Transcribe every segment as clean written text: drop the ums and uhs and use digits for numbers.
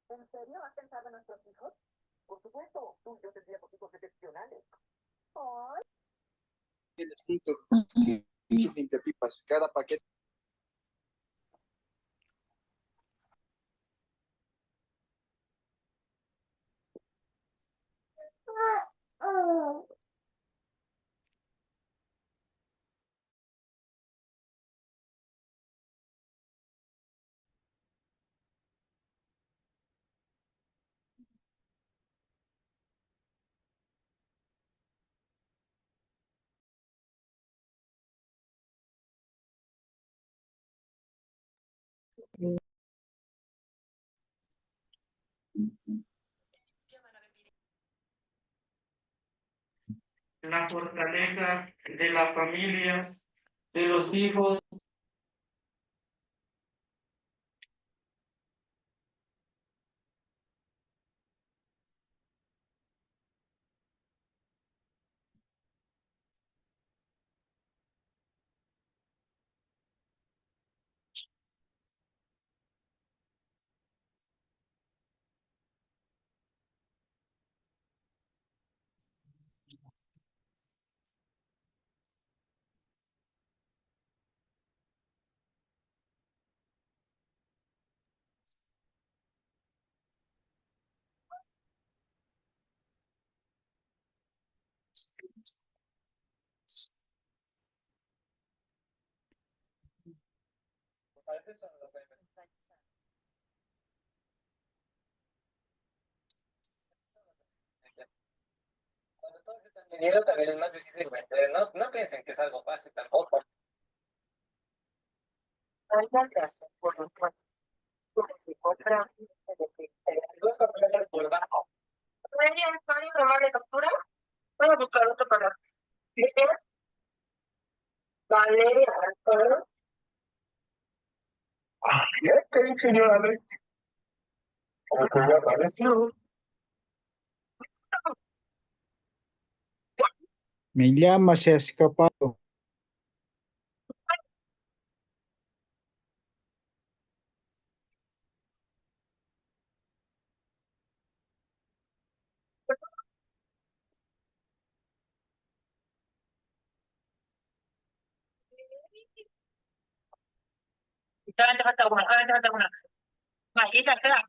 ¿En serio has pensado en nuestros hijos? Por supuesto, tú y yo tendríamos hijos excepcionales. Ay. Tienes 5 limpiapipas, cada paquete. La fortaleza de la familia, de los hijos. Cuando todos están dinero también es más difícil vender. No piensen que es algo fácil tampoco. Muchas gracias por los cuentos. Dos completas por bajo. ¿Pueden tomar de captura? Voy a buscar otro para. ¿Es Valeria Alfaro? ¿Qué señora? ¿Cómo que ya apareció? Me llama, se ha escapado. Solamente falta una, solamente falta una. Maldita sea.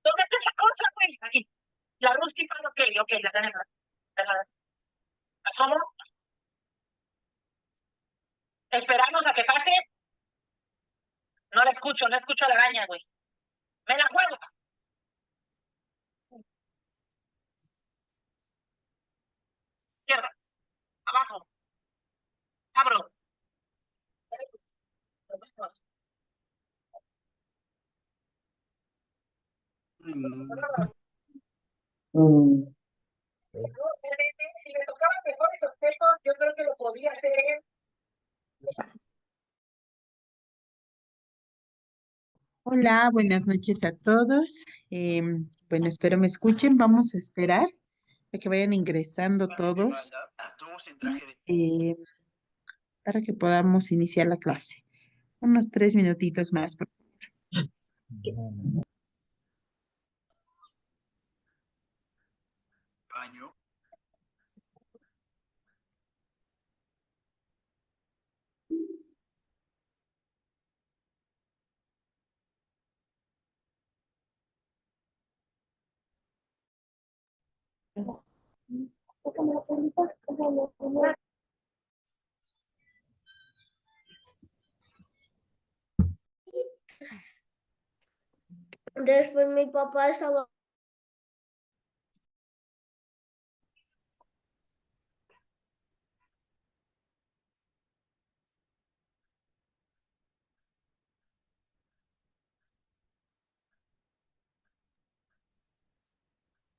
¿Dónde está esa cosa, güey? Aquí. La rústica, ok, la tenemos. La asomo. Esperamos a que pase. No la escucho, no escucho la araña, güey. Me la juego. Izquierda. Abajo. Abro. Si me tocaban mejores objetos, yo creo que lo podía hacer. Hola, buenas noches a todos. Bueno, espero me escuchen. Vamos a esperar a que vayan ingresando todos eh, para que podamos iniciar la clase. Unos 3 minutitos más. Después mi papá estaba.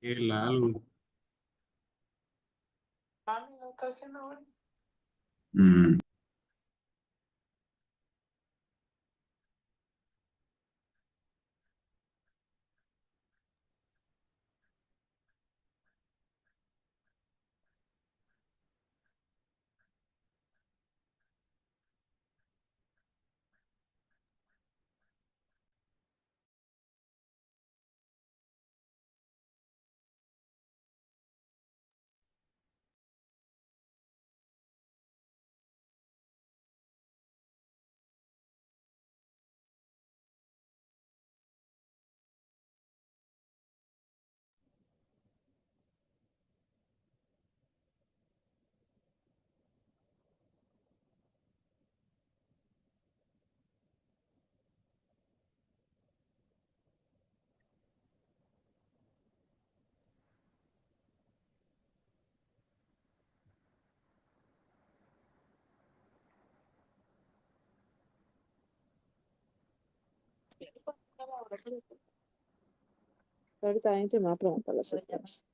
El algo. Mami, ¿no está haciendo ahora? Ahorita entro y me va a preguntar las señoras.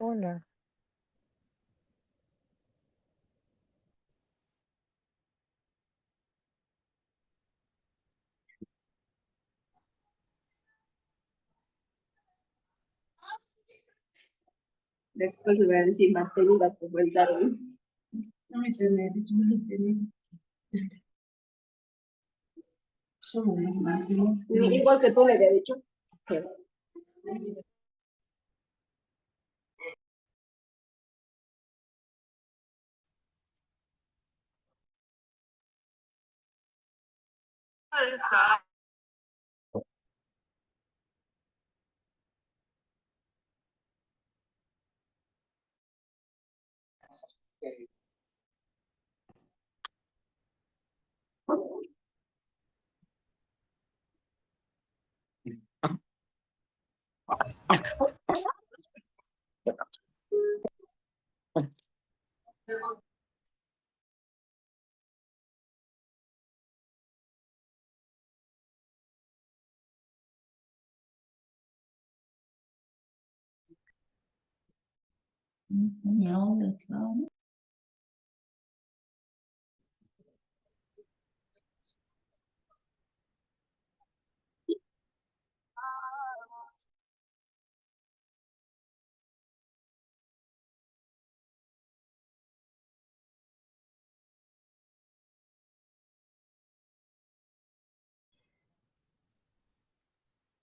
Hola. Después le voy a decir mantenida como el Darwin. No me tener, yo me tener. Somos las máquinas. Igual que tú le había dicho. No, no.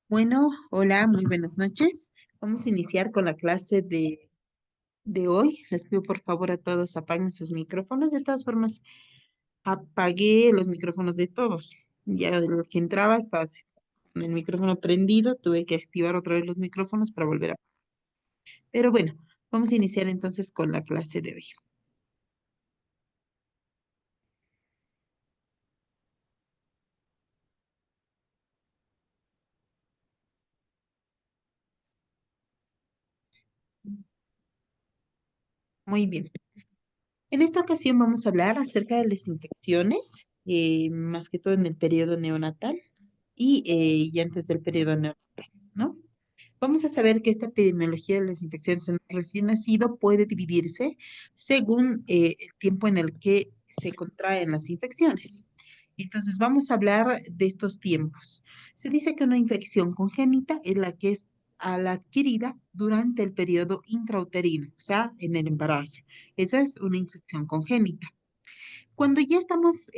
Bueno, hola, muy buenas noches. Vamos a iniciar con la clase de hoy. Les pido por favor a todos apaguen sus micrófonos. De todas formas, apagué los micrófonos de todos. Ya de lo que entraba estaba con el micrófono prendido. Tuve que activar otra vez los micrófonos para volver a... Pero bueno, vamos a iniciar entonces con la clase de hoy. Muy bien. En esta ocasión vamos a hablar acerca de las infecciones, más que todo en el periodo neonatal y antes del periodo neonatal, ¿no? Vamos a saber que esta epidemiología de las infecciones en el recién nacido puede dividirse según el tiempo en el que se contraen las infecciones. Entonces, vamos a hablar de estos tiempos. Se dice que una infección congénita es la que es a la adquirida durante el periodo intrauterino, o sea, en el embarazo. Esa es una infección congénita. Cuando ya estamos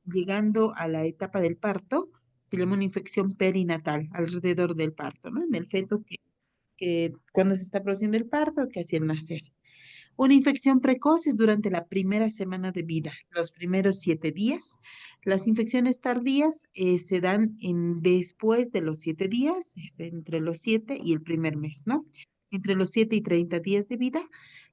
llegando a la etapa del parto, se llama una infección perinatal, alrededor del parto, ¿no? En el feto que cuando se está produciendo el parto, que hacia el nacer. Una infección precoz es durante la primera semana de vida, los primeros 7 días. Las infecciones tardías se dan después de los 7 días, entre los 7 y el primer mes, ¿no? Entre los 7 y 30 días de vida.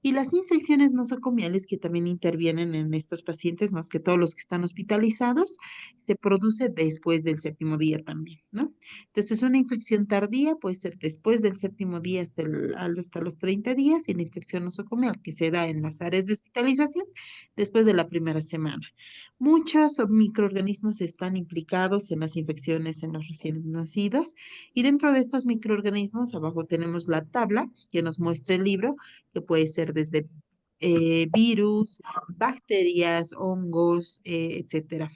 Y las infecciones nosocomiales que también intervienen en estos pacientes, más que todos los que están hospitalizados, se produce después del séptimo día también, ¿no? Entonces, una infección tardía puede ser después del séptimo día hasta los 30 días y la infección nosocomial que se da en las áreas de hospitalización después de la primera semana. Muchos microorganismos están implicados en las infecciones en los recién nacidos y dentro de estos microorganismos, abajo tenemos la tabla que nos muestra el libro, que puede ser desde virus, bacterias, hongos, etcétera.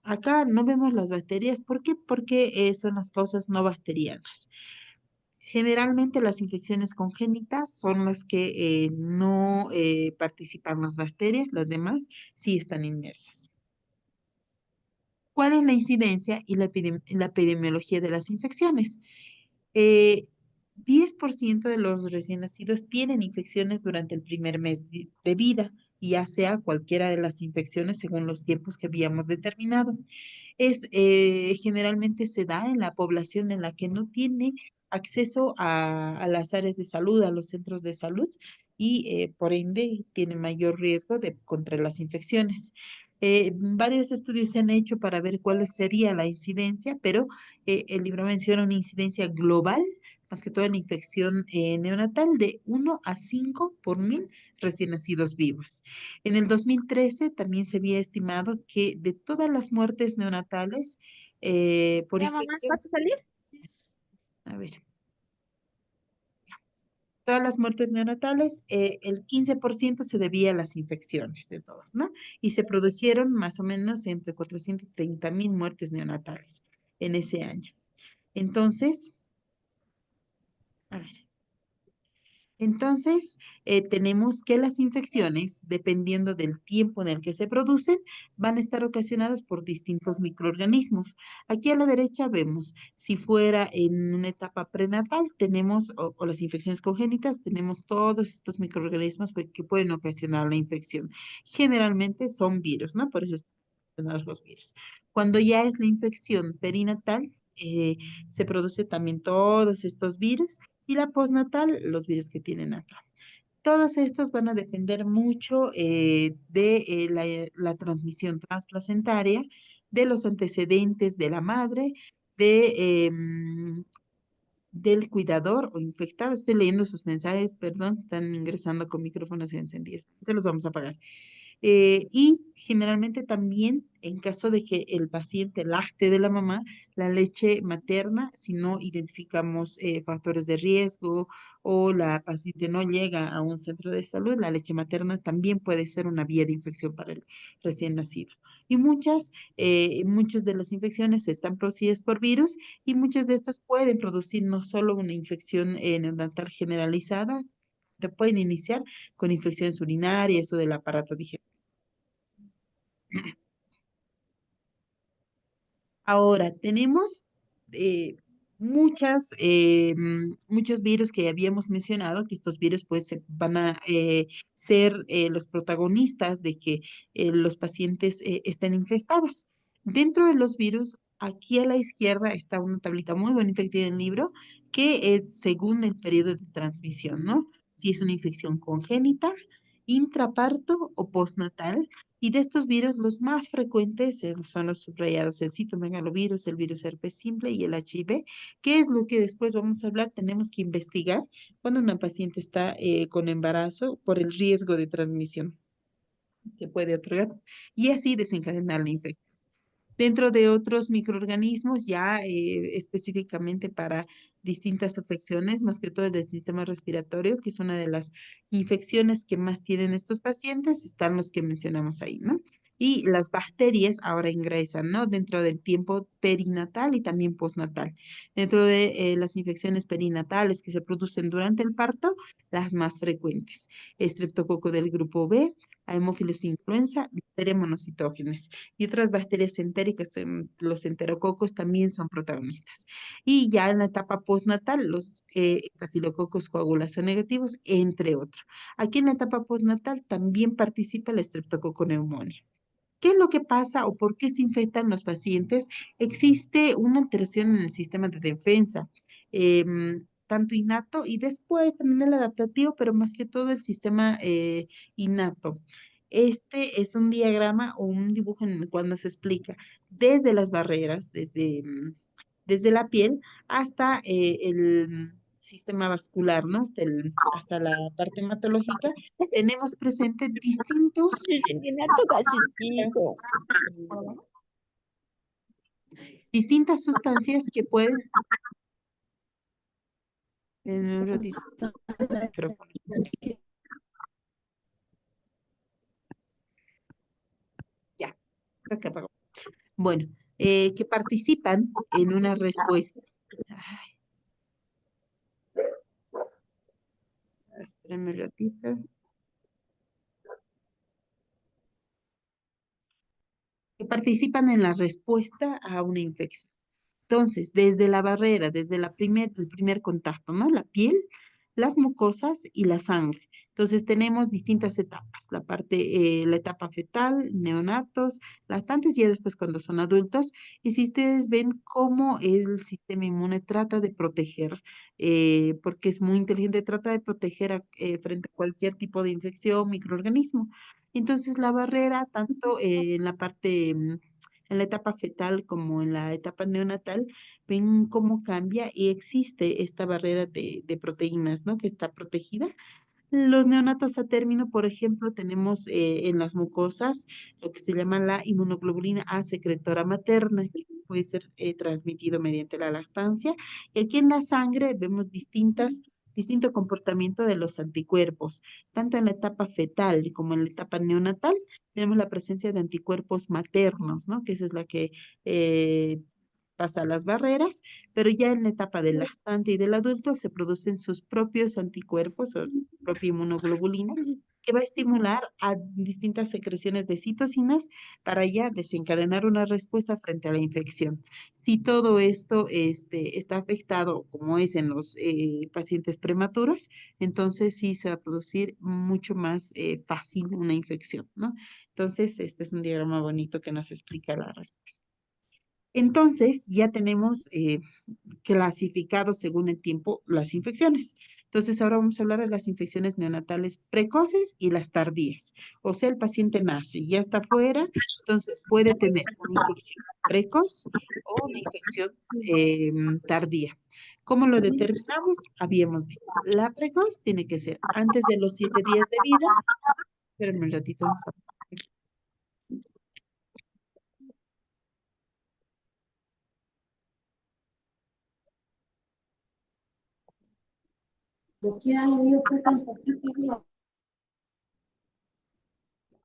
Acá no vemos las bacterias. ¿Por qué? Porque son las cosas no bacterianas. Generalmente las infecciones congénitas son las que no participan las bacterias, las demás sí están inmersas. ¿Cuál es la incidencia y la epidemiología de las infecciones? 10% de los recién nacidos tienen infecciones durante el primer mes de vida. ya sea cualquiera de las infecciones según los tiempos que habíamos determinado. Generalmente se da en la población en la que no tiene acceso a las áreas de salud, a los centros de salud, y por ende tiene mayor riesgo de contra las infecciones. Varios estudios se han hecho para ver cuál sería la incidencia, pero el libro menciona una incidencia global, más que todo en infección neonatal, de 1 a 5 por 1000 recién nacidos vivos. En el 2013 también se había estimado que de todas las muertes neonatales por Ya, mamá, infección, ¿vas a salir? a ver, todas las muertes neonatales, el 15% se debía a las infecciones de todos, ¿no? Y se produjeron más o menos entre 430.000 muertes neonatales en ese año. Entonces, a ver. Entonces, tenemos que las infecciones, dependiendo del tiempo en el que se producen, van a estar ocasionadas por distintos microorganismos. Aquí a la derecha vemos, si fuera en una etapa prenatal, tenemos, o las infecciones congénitas, tenemos todos estos microorganismos que pueden ocasionar la infección. Generalmente son virus, ¿no? Por eso están mencionados los virus. Cuando ya es la infección perinatal, se produce también todos estos virus y la postnatal, los virus que tienen acá. Todos estos van a depender mucho de la transmisión transplacentaria, de los antecedentes de la madre, del cuidador o infectado. Estoy leyendo sus mensajes, perdón, están ingresando con micrófonos encendidos. Entonces los vamos a apagar. Y generalmente también en caso de que el paciente lacte de la mamá, la leche materna, si no identificamos factores de riesgo o la paciente no llega a un centro de salud, la leche materna también puede ser una vía de infección para el recién nacido. Y muchas de las infecciones están producidas por virus y muchas de estas pueden producir no solo una infección neonatal generalizada, te pueden iniciar con infecciones urinarias o del aparato digestivo. Ahora, tenemos eh, muchos virus que habíamos mencionado, que estos virus pues van a ser los protagonistas de que los pacientes estén infectados. Dentro de los virus, aquí a la izquierda está una tablita muy bonita que tiene el libro, que es según el periodo de transmisión, ¿no? Si es una infección congénita, intraparto o postnatal. Y de estos virus, los más frecuentes son los subrayados, el citomegalovirus, el virus herpes simple y el HIV, que es lo que después vamos a hablar. Tenemos que investigar cuando una paciente está con embarazo por el riesgo de transmisión que puede otorgar y así desencadenar la infección. Dentro de otros microorganismos, ya específicamente para distintas afecciones, más que todo del sistema respiratorio, que es una de las infecciones que más tienen estos pacientes, están los que mencionamos ahí, ¿no? Y las bacterias ahora ingresan, ¿no? Dentro del tiempo perinatal y también postnatal. Dentro de las infecciones perinatales que se producen durante el parto, las más frecuentes. Estreptococo del grupo B, Haemophilus influenza, Listeria monocitógenes y otras bacterias entéricas, los enterococos también son protagonistas. Y ya en la etapa postnatal, los estafilococos coagulación negativos, entre otros. Aquí en la etapa postnatal también participa el Streptococcus pneumoniae. ¿Qué es lo que pasa o por qué se infectan los pacientes? Existe una alteración en el sistema de defensa, tanto innato y después también el adaptativo, pero más que todo el sistema innato. Este es un diagrama o un dibujo en el cual nos explica desde las barreras, desde la piel hasta el sistema vascular, ¿no? Hasta la parte hematológica, tenemos presentes distintas sustancias que pueden ya, creo que apagó. Bueno, que participan en una respuesta. Ay, espérenme un ratito. Que participan en la respuesta a una infección. Entonces, desde la barrera, desde el primer contacto, ¿no? La piel, las mucosas y la sangre. Entonces tenemos distintas etapas, la etapa fetal, neonatos, lactantes y ya después cuando son adultos. Y si ustedes ven cómo el sistema inmune trata de proteger, porque es muy inteligente, trata de proteger frente a cualquier tipo de infección, microorganismo. Entonces la barrera, tanto en la parte, en la etapa fetal como en la etapa neonatal, ven cómo cambia y existe esta barrera de proteínas, ¿no? Que está protegida. Los neonatos a término, por ejemplo, tenemos en las mucosas lo que se llama la inmunoglobulina A secretora materna, que puede ser transmitido mediante la lactancia. Y aquí en la sangre vemos distinto comportamiento de los anticuerpos, tanto en la etapa fetal como en la etapa neonatal. Tenemos la presencia de anticuerpos maternos, ¿no? Que esa es la que eh, pasa las barreras, pero ya en la etapa del lactante y del adulto se producen sus propios anticuerpos o propia inmunoglobulina que va a estimular a distintas secreciones de citocinas para ya desencadenar una respuesta frente a la infección. Si todo esto está afectado, como es en los pacientes prematuros, entonces sí se va a producir mucho más fácil una infección, ¿no? Entonces, este es un diagrama bonito que nos explica la respuesta. Entonces, ya tenemos clasificados según el tiempo las infecciones. Entonces, ahora vamos a hablar de las infecciones neonatales precoces y las tardías. O sea, el paciente nace y ya está fuera, entonces puede tener una infección precoz o una infección tardía. ¿Cómo lo determinamos? Habíamos dicho, la precoz tiene que ser antes de los 7 días de vida. Espérenme un ratito.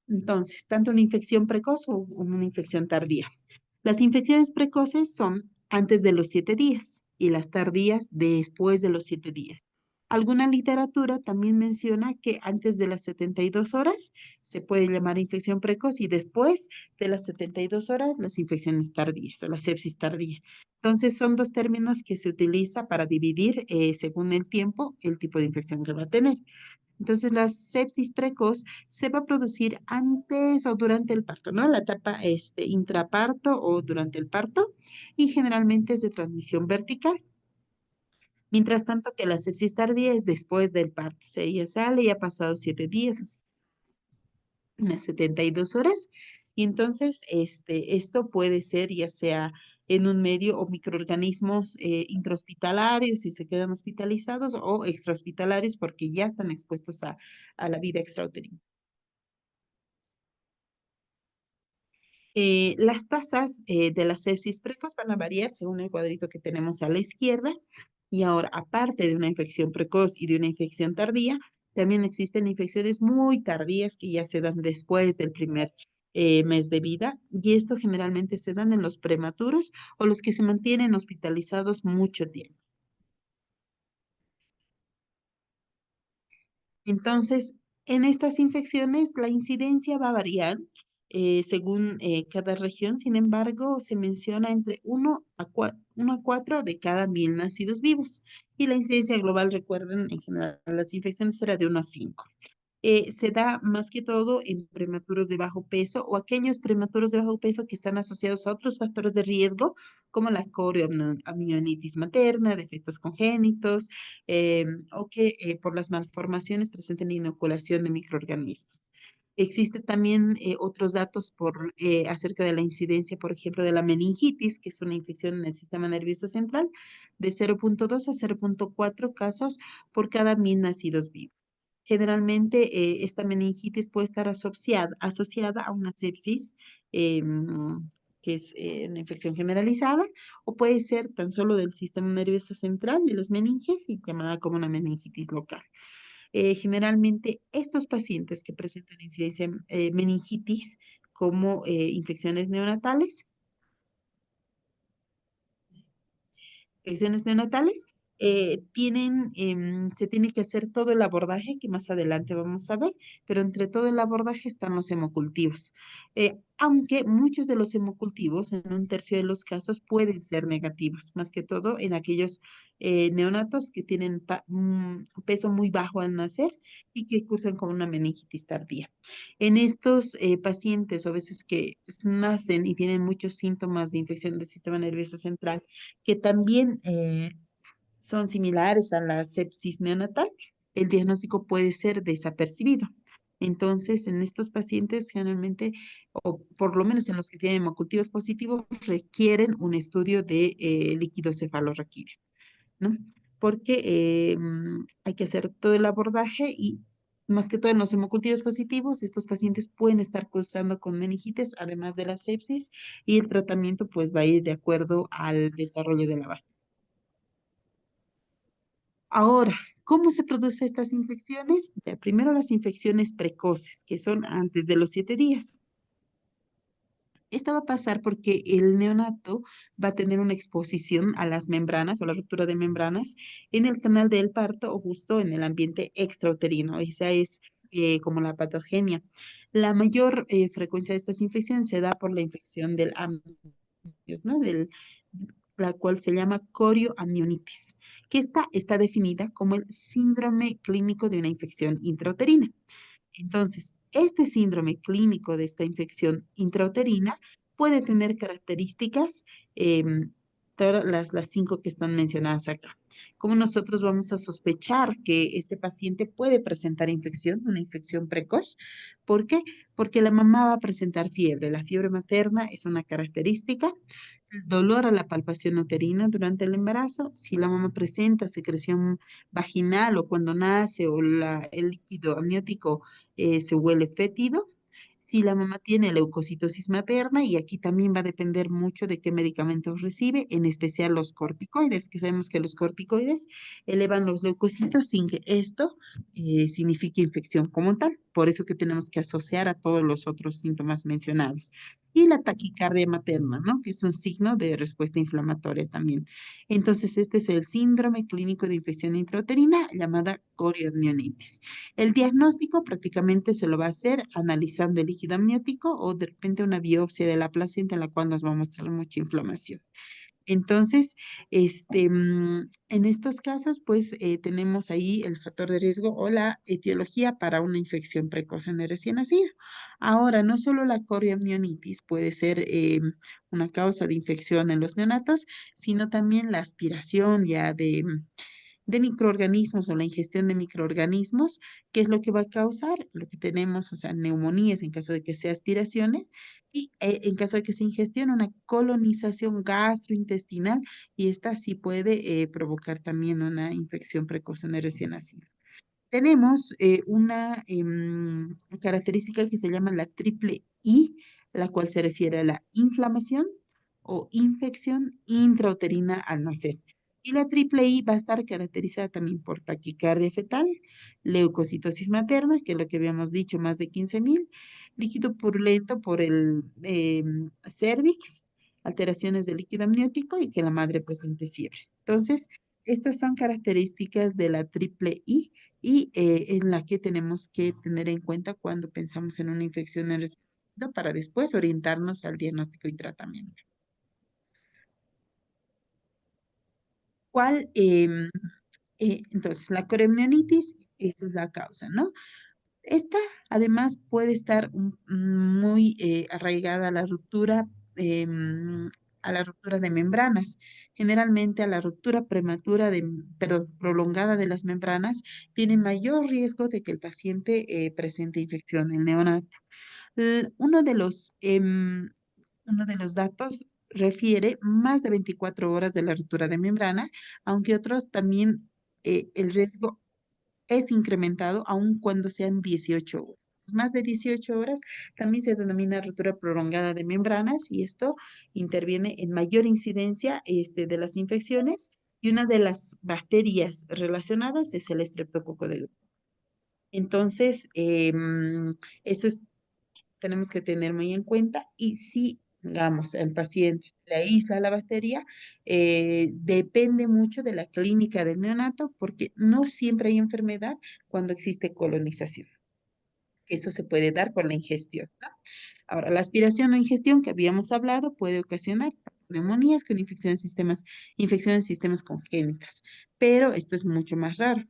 Entonces, tanto una infección precoz o una infección tardía. Las infecciones precoces son antes de los 7 días y las tardías después de los 7 días. Alguna literatura también menciona que antes de las 72 horas se puede llamar infección precoz y después de las 72 horas las infecciones tardías o la sepsis tardía. Entonces son dos términos que se utiliza para dividir según el tiempo el tipo de infección que va a tener. Entonces, la sepsis precoz se va a producir antes o durante el parto, ¿no? La etapa intraparto o durante el parto y generalmente es de transmisión vertical. Mientras tanto que la sepsis tardía es después del parto, o sea, ella sale y ha pasado 7 días, o sea, unas 72 horas. Y entonces, esto puede ser ya sea en un medio o microorganismos intrahospitalarios si se quedan hospitalizados o extrahospitalarios porque ya están expuestos a la vida extrauterina. Las tasas de la sepsis precoz van a variar según el cuadrito que tenemos a la izquierda. Y ahora, aparte de una infección precoz y de una infección tardía, también existen infecciones muy tardías que ya se dan después del primer mes de vida. Y esto generalmente se dan en los prematuros o los que se mantienen hospitalizados mucho tiempo. Entonces, en estas infecciones la incidencia va a variar según cada región. Sin embargo, se menciona entre 1 a 4 de cada 1000 nacidos vivos. Y la incidencia global, recuerden, en general las infecciones era de 1 a 5. Se da más que todo en prematuros de bajo peso o aquellos prematuros de bajo peso que están asociados a otros factores de riesgo, como la corioamionitis materna, defectos congénitos, o que por las malformaciones presenten inoculación de microorganismos. Existen también otros datos acerca de la incidencia, por ejemplo, de la meningitis, que es una infección en el sistema nervioso central, de 0,2 a 0,4 casos por cada 1000 nacidos vivos. Generalmente, esta meningitis puede estar asociada a una sepsis, que es una infección generalizada, o puede ser tan solo del sistema nervioso central de los meninges y llamada como una meningitis local. Generalmente, estos pacientes que presentan incidencia meningitis como infecciones neonatales, se tiene que hacer todo el abordaje, que más adelante vamos a ver, pero entre todo el abordaje están los hemocultivos. Aunque muchos de los hemocultivos, en un tercio de los casos, pueden ser negativos, más que todo en aquellos neonatos que tienen peso muy bajo al nacer y que cursan con una meningitis tardía. En estos pacientes, o a veces que nacen y tienen muchos síntomas de infección del sistema nervioso central, que también son similares a la sepsis neonatal, el diagnóstico puede ser desapercibido. Entonces, en estos pacientes generalmente, o por lo menos en los que tienen hemocultivos positivos, requieren un estudio de líquido cefalorraquídeo, ¿no? Porque hay que hacer todo el abordaje y más que todo en los hemocultivos positivos, estos pacientes pueden estar cursando con meningitis, además de la sepsis, y el tratamiento pues va a ir de acuerdo al desarrollo de la bacteria. Ahora, ¿cómo se producen estas infecciones? Primero las infecciones precoces, que son antes de los 7 días. Esta va a pasar porque el neonato va a tener una exposición a las membranas o la ruptura de membranas en el canal del parto o justo en el ambiente extrauterino. Esa es como la patogenia. La mayor frecuencia de estas infecciones se da por la infección del amnios, ¿no? La cual se llama corioamnionitis, que esta está definida como el síndrome clínico de una infección intrauterina. Entonces, este síndrome clínico de esta infección intrauterina puede tener características, todas las 5 que están mencionadas acá. ¿Cómo nosotros vamos a sospechar que este paciente puede presentar infección, una infección precoz? ¿Por qué? Porque la mamá va a presentar fiebre. La fiebre materna es una característica. Dolor a la palpación uterina durante el embarazo, si la mamá presenta secreción vaginal o cuando nace o el líquido amniótico se huele fétido, si la mamá tiene leucocitosis materna, y aquí también va a depender mucho de qué medicamentos recibe, en especial los corticoides, que sabemos que los corticoides elevan los leucocitos sin que esto signifique infección como tal. Por eso que tenemos que asociar a todos los otros síntomas mencionados. Y la taquicardia materna, ¿no? Que es un signo de respuesta inflamatoria también. Entonces, este es el síndrome clínico de infección intrauterina llamada corioamnionitis. El diagnóstico prácticamente se lo va a hacer analizando el líquido amniótico o de repente una biopsia de la placenta en la cual nos va a mostrar mucha inflamación. Entonces, en estos casos, pues tenemos ahí el factor de riesgo o la etiología para una infección precoz en el recién nacido. Ahora, no solo la corioamnionitis puede ser una causa de infección en los neonatos, sino también la aspiración ya de microorganismos o la ingestión de microorganismos, que es lo que va a causar lo que tenemos, o sea, neumonías en caso de que sea aspiraciones y en caso de que sea ingestión, una colonización gastrointestinal y esta sí puede provocar también una infección precoz en el recién nacido. Tenemos una característica que se llama la triple I, la cual se refiere a la inflamación o infección intrauterina al nacer. Y la triple I va a estar caracterizada también por taquicardia fetal, leucocitosis materna, que es lo que habíamos dicho, más de 15.000, líquido purulento por el cervix, alteraciones del líquido amniótico y que la madre presente fiebre. Entonces, estas son características de la triple I y en la que tenemos que tener en cuenta cuando pensamos en una infección en recién nacido para después orientarnos al diagnóstico y tratamiento. ¿Cuál? Entonces, la corioamnionitis, esa es la causa, ¿no? Esta además puede estar muy arraigada a la ruptura de membranas. Generalmente a la ruptura prematura perdón, prolongada de las membranas tiene mayor riesgo de que el paciente presente infección, el neonato. L- Uno de los, em, uno de los datos refiere más de 24 horas de la ruptura de membrana, aunque otros también el riesgo es incrementado aun cuando sean 18 horas. Más de 18 horas también se denomina ruptura prolongada de membranas y esto interviene en mayor incidencia de las infecciones y una de las bacterias relacionadas es el estreptococo de grupo. Entonces, eso es tenemos que tener muy en cuenta y si digamos, el paciente le aísla la bacteria, depende mucho de la clínica del neonato, porque no siempre hay enfermedad cuando existe colonización. Eso se puede dar por la ingestión, ¿no? Ahora, la aspiración o ingestión que habíamos hablado puede ocasionar neumonías con infecciones en sistemas congénitas, pero esto es mucho más raro.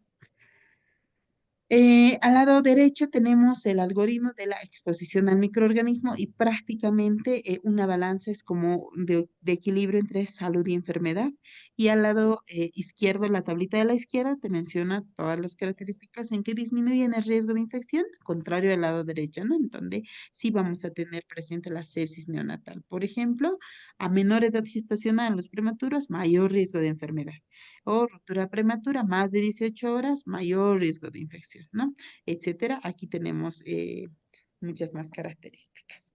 Al lado derecho tenemos el algoritmo de la exposición al microorganismo y prácticamente una balanza es como de equilibrio entre salud y enfermedad. Y al lado izquierdo, la tablita de la izquierda te menciona todas las características en que disminuyen el riesgo de infección, contrario al lado derecho, ¿no? En donde sí vamos a tener presente la sepsis neonatal. Por ejemplo, a menor edad gestacional, los prematuros, mayor riesgo de enfermedad o ruptura prematura, más de 18 horas, mayor riesgo de infección, ¿no? Etcétera. Aquí tenemos muchas más características.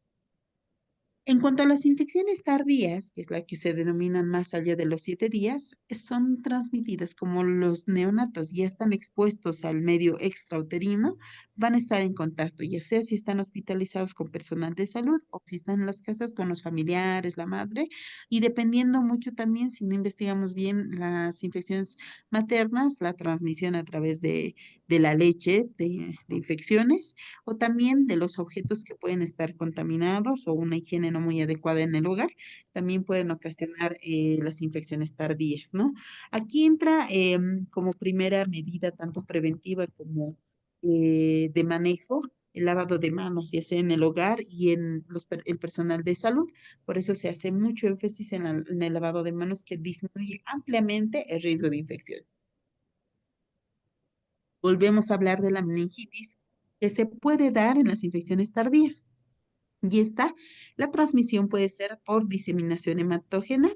En cuanto a las infecciones tardías, que es la que se denominan más allá de los 7 días, son transmitidas como los neonatos ya están expuestos al medio extrauterino, van a estar en contacto, ya sea si están hospitalizados con personal de salud o si están en las casas con los familiares, la madre, y dependiendo mucho también, si no investigamos bien las infecciones maternas, la transmisión a través de la leche de infecciones o también de los objetos que pueden estar contaminados o una higiene no muy adecuada en el hogar, también pueden ocasionar las infecciones tardías, ¿no? Aquí entra como primera medida, tanto preventiva como de manejo, el lavado de manos, ya sea en el hogar y en el personal de salud. Por eso se hace mucho énfasis en el lavado de manos que disminuye ampliamente el riesgo de infección. Volvemos a hablar de la meningitis que se puede dar en las infecciones tardías. Y esta, la transmisión puede ser por diseminación hematógena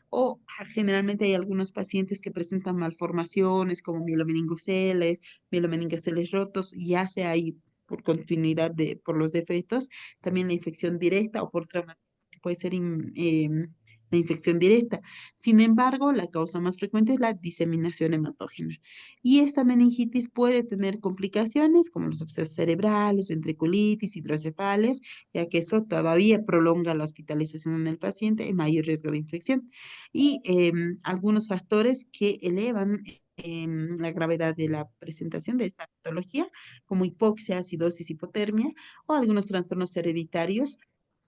o generalmente hay algunos pacientes que presentan malformaciones como mielomeningoceles rotos, ya sea ahí por continuidad por los defectos, también la infección directa o por traumatismo, que puede ser la infección directa. Sin embargo, la causa más frecuente es la diseminación hematógena. Y esta meningitis puede tener complicaciones como los abscesos cerebrales, ventriculitis, hidrocefales, ya que eso todavía prolonga la hospitalización en el paciente y mayor riesgo de infección y algunos factores que elevan la gravedad de la presentación de esta patología, como hipoxia, acidosis, hipotermia, o algunos trastornos hereditarios,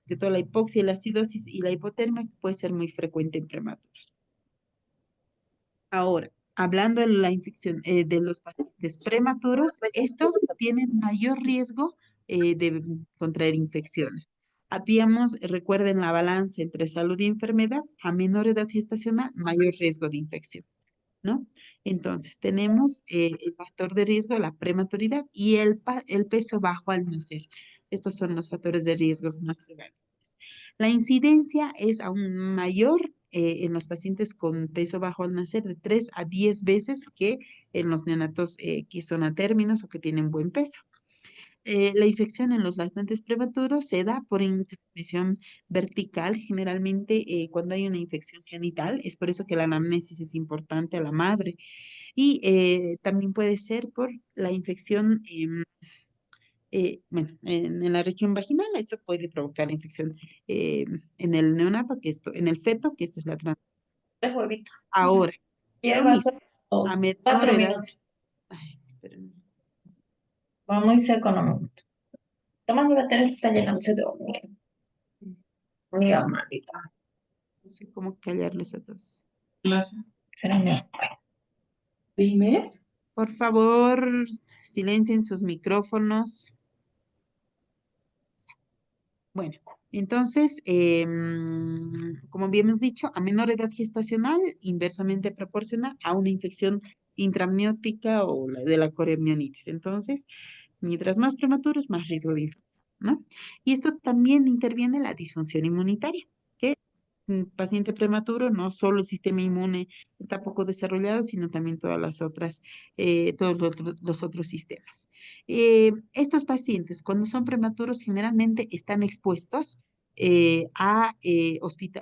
que toda la hipoxia, la acidosis y la hipotermia puede ser muy frecuente en prematuros. Ahora, hablando de la infección de los pacientes prematuros, estos tienen mayor riesgo de contraer infecciones. Habíamos, recuerden la balanza entre salud y enfermedad, a menor edad gestacional, mayor riesgo de infección, ¿no? Entonces, tenemos el factor de riesgo, la prematuridad y el peso bajo al nacer. Estos son los factores de riesgos más prevalentes. La incidencia es aún mayor en los pacientes con peso bajo al nacer, de 3 a 10 veces que en los neonatos que son a términos o que tienen buen peso. La infección en los lactantes prematuros se da por transmisión vertical, generalmente cuando hay una infección genital, es por eso que la anamnesis es importante a la madre. Y también puede ser por la infección bueno, en la región vaginal, eso puede provocar infección en el neonato, en el feto, que esto es la El huevito. Ahora, Y él lo va a mismo, ser a menor 4 edad. minutos. Ay, espérenme. Va muy seco, no me gusta. Toma mi batería, está llenándose de hormiga. Hormiga maldita. No sé cómo callarles a todos. Espérame. Dime. Por favor, silencien sus micrófonos. Bueno, entonces, como habíamos dicho, a menor edad gestacional, inversamente proporcional a una infección intramniótica o la de la coriomionitis. Entonces, mientras más prematuros, más riesgo de infección, ¿no? Y esto también interviene la disfunción inmunitaria, que un paciente prematuro, no solo el sistema inmune está poco desarrollado, sino también todas las otras, todos los otros sistemas. Estos pacientes, cuando son prematuros, generalmente están expuestos a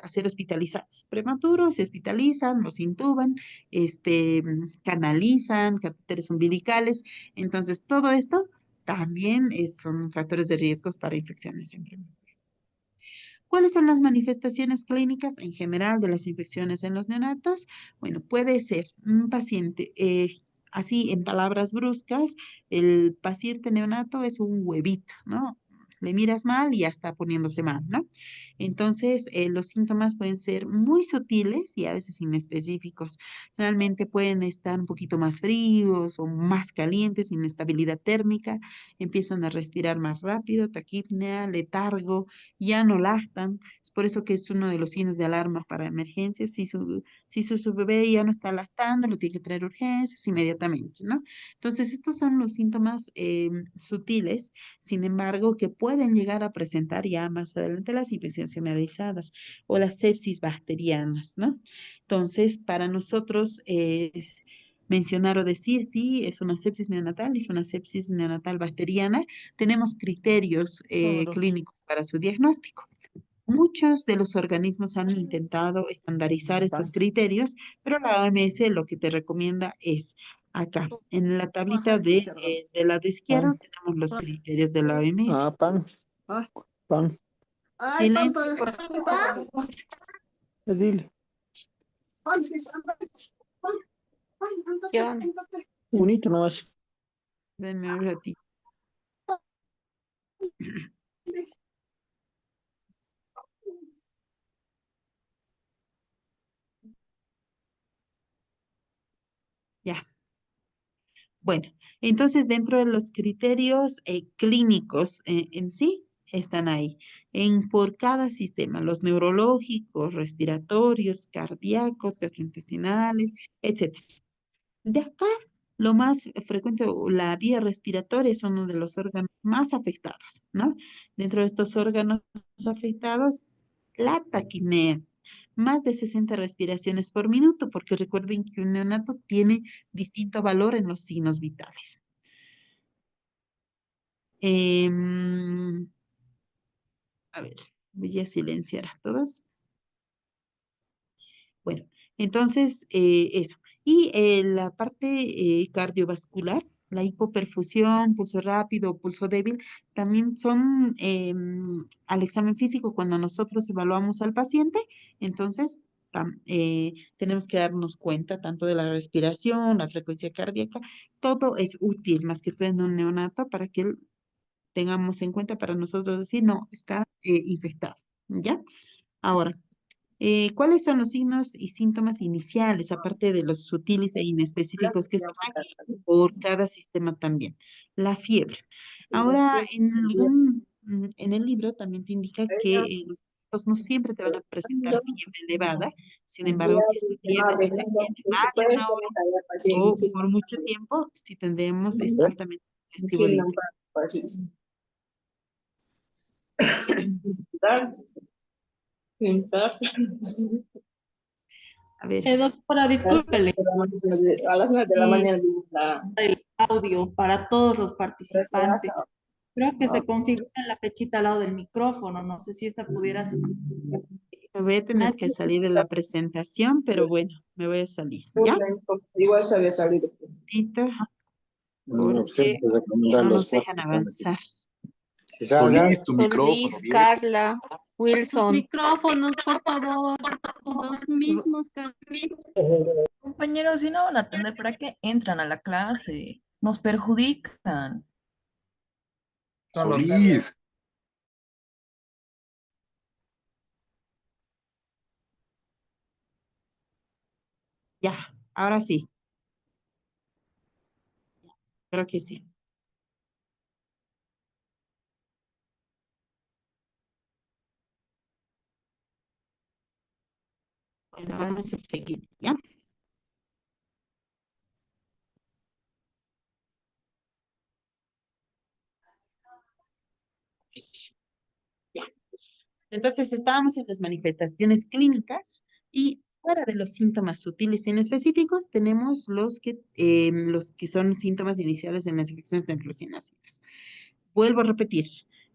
ser hospitalizados. Prematuros se hospitalizan, los intuban, canalizan, catéteres umbilicales. Entonces, todo esto también son factores de riesgos para infecciones en prematuros. ¿Cuáles son las manifestaciones clínicas en general de las infecciones en los neonatos? Bueno, puede ser un paciente, así en palabras bruscas, el paciente neonato es un huevito, ¿no? Le miras mal y ya está poniéndose mal, ¿no? Entonces, los síntomas pueden ser muy sutiles y a veces inespecíficos. Realmente pueden estar un poquito más fríos o más calientes, inestabilidad térmica, empiezan a respirar más rápido, taquipnea, letargo, ya no lactan. Es por eso que es uno de los signos de alarma para emergencias. Si su bebé ya no está lactando, lo tiene que traer urgencias inmediatamente, ¿no? Entonces, estos son los síntomas sutiles, sin embargo, que pueden llegar a presentar ya más adelante las infecciones generalizadas o las sepsis bacterianas, ¿no? Entonces, para nosotros mencionar o decir si es una sepsis neonatal, es una sepsis neonatal bacteriana, tenemos criterios clínicos para su diagnóstico. Muchos de los organismos han intentado estandarizar estos criterios, pero la OMS lo que te recomienda es acá, en la tablita del lado izquierdo tenemos los criterios de la OMS. Pan, pan, Silencio, por favor. dile. John, Bonito nomás. Denme un ratito. Ya. Bueno, entonces dentro de los criterios clínicos en sí están ahí, por cada sistema, los neurológicos, respiratorios, cardíacos, gastrointestinales, etcétera. De acá, lo más frecuente, o la vía respiratoria es uno de los órganos más afectados, ¿no? Dentro de estos órganos afectados, la taquipnea, más de 60 respiraciones por minuto, porque recuerden que un neonato tiene distinto valor en los signos vitales. Em, a ver, voy a silenciar a todos. Bueno, entonces, eso. Y la parte cardiovascular, la hipoperfusión, pulso rápido, pulso débil, también son al examen físico cuando nosotros evaluamos al paciente, entonces tenemos que darnos cuenta tanto de la respiración, la frecuencia cardíaca, todo es útil más que todo en un neonato para que tengamos en cuenta para nosotros decir, no, está infectado, ¿ya? Ahora, ¿cuáles son los signos y síntomas iniciales, aparte de los sutiles e inespecíficos que están aquí, por cada sistema también? La fiebre. Ahora, en el libro también te indica que los niños no siempre te van a presentar fiebre elevada, sin embargo, que esta fiebre si se extiende más de una hora o por mucho tiempo, si tendremos es altamente sugestivo de A ver, doctora, discúlpele A las 9 de la eh, mañana. el audio para todos los participantes. Creo que se configura la flechita al lado del micrófono. No sé si esa pudiera ser. me voy a tener que salir de la presentación, pero bueno, me voy a salir, ¿ya? Igual se había salido. Tito, Usted porque puede recomendar no los nos dejan cuatro. avanzar. Si salga, Solís, tu micrófono, Solís, viejo. Carla, Wilson. Micrófonos, por favor. Los mismos caminos. Compañeros, si no van a atender, ¿para qué entran a la clase? Nos perjudican. Solís. Ya, ahora sí, creo que sí. Bueno, vamos a seguir, ¿ya? Ya. Entonces estábamos en las manifestaciones clínicas y fuera de los síntomas sutiles y específicos tenemos los que son síntomas iniciales en las infecciones de ácidas. Vuelvo a repetir,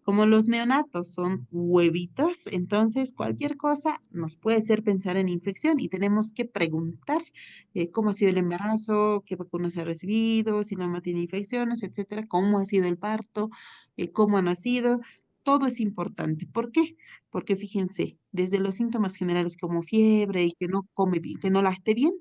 como los neonatos son huevitos, entonces cualquier cosa nos puede hacer pensar en infección y tenemos que preguntar cómo ha sido el embarazo, qué vacunas ha recibido, si la mamá tiene infecciones, etcétera, cómo ha sido el parto, cómo ha nacido. todo es importante. ¿Por qué? Porque fíjense, desde los síntomas generales como fiebre y que no come bien, que no laste bien,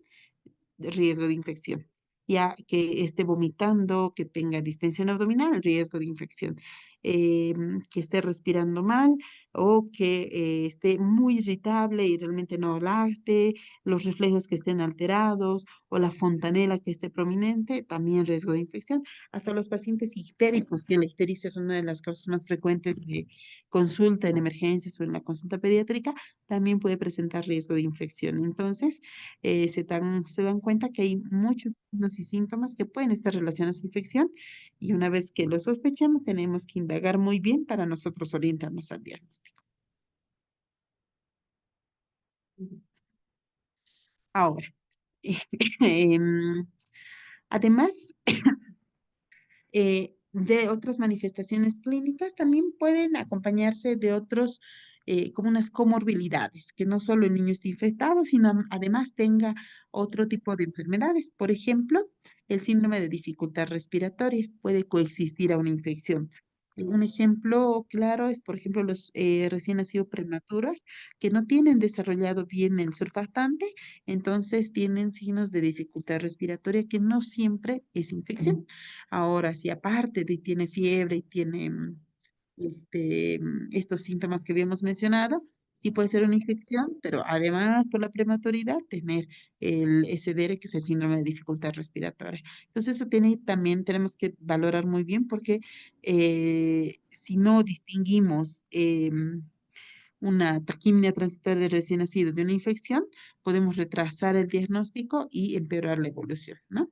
riesgo de infección. Ya que esté vomitando, que tenga distensión abdominal, riesgo de infección. Que esté respirando mal o que esté muy irritable y realmente no lacte, los reflejos que estén alterados o la fontanela que esté prominente, también riesgo de infección. Hasta los pacientes ictéricos, que la ictericia es una de las causas más frecuentes de consulta en emergencias o en la consulta pediátrica, también puede presentar riesgo de infección. Entonces, se dan cuenta que hay muchos signos y síntomas que pueden estar relacionados a infección y una vez que lo sospechamos tenemos que indagar muy bien para nosotros orientarnos al diagnóstico. Ahora, em, además de otras manifestaciones clínicas, también pueden acompañarse de otros, como unas comorbilidades, que no solo el niño esté infectado, sino además tenga otro tipo de enfermedades. Por ejemplo, el síndrome de dificultad respiratoria puede coexistir a una infección. Un ejemplo claro es, por ejemplo, los recién nacidos prematuros que no tienen desarrollado bien el surfactante, entonces tienen signos de dificultad respiratoria que no siempre es infección. Ahora, si aparte de tiene fiebre y tiene estos síntomas que habíamos mencionado, sí puede ser una infección, pero además por la prematuridad tener el SDR, que es el síndrome de dificultad respiratoria. Entonces, eso también tenemos que valorar muy bien porque si no distinguimos una taquimia transitoria de recién nacido de una infección, podemos retrasar el diagnóstico y empeorar la evolución, ¿no?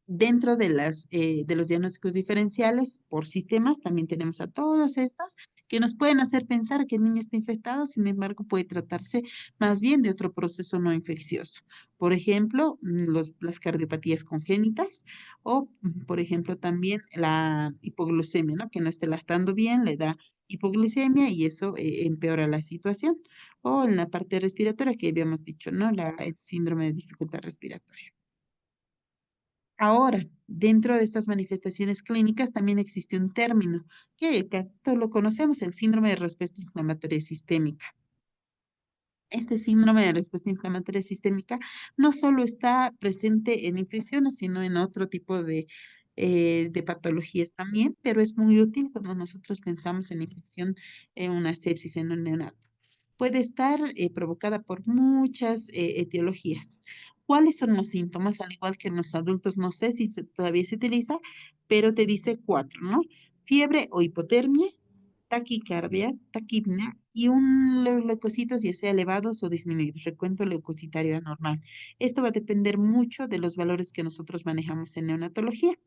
Dentro de los diagnósticos diferenciales por sistemas, también tenemos a todos estos que nos pueden hacer pensar que el niño está infectado, sin embargo, puede tratarse más bien de otro proceso no infeccioso. Por ejemplo, las cardiopatías congénitas o, por ejemplo, también la hipoglucemia, ¿no? Que no esté lactando bien, le da hipoglucemia y eso empeora la situación. O en la parte respiratoria que habíamos dicho, ¿no? El síndrome de dificultad respiratoria. Ahora, dentro de estas manifestaciones clínicas también existe un término que todos lo conocemos, el síndrome de respuesta inflamatoria sistémica. Este síndrome de respuesta inflamatoria sistémica no solo está presente en infecciones, sino en otro tipo de patologías también, pero es muy útil cuando nosotros pensamos en infección, en una sepsis en un neonato. Puede estar provocada por muchas etiologías. ¿Cuáles son los síntomas? Al igual que en los adultos, no sé si todavía se utiliza, pero te dice 4, ¿no? Fiebre o hipotermia, taquicardia, taquipnea y los leucocitos ya sea elevados o disminuidos, recuento leucocitario anormal. Esto va a depender mucho de los valores que nosotros manejamos en neonatología.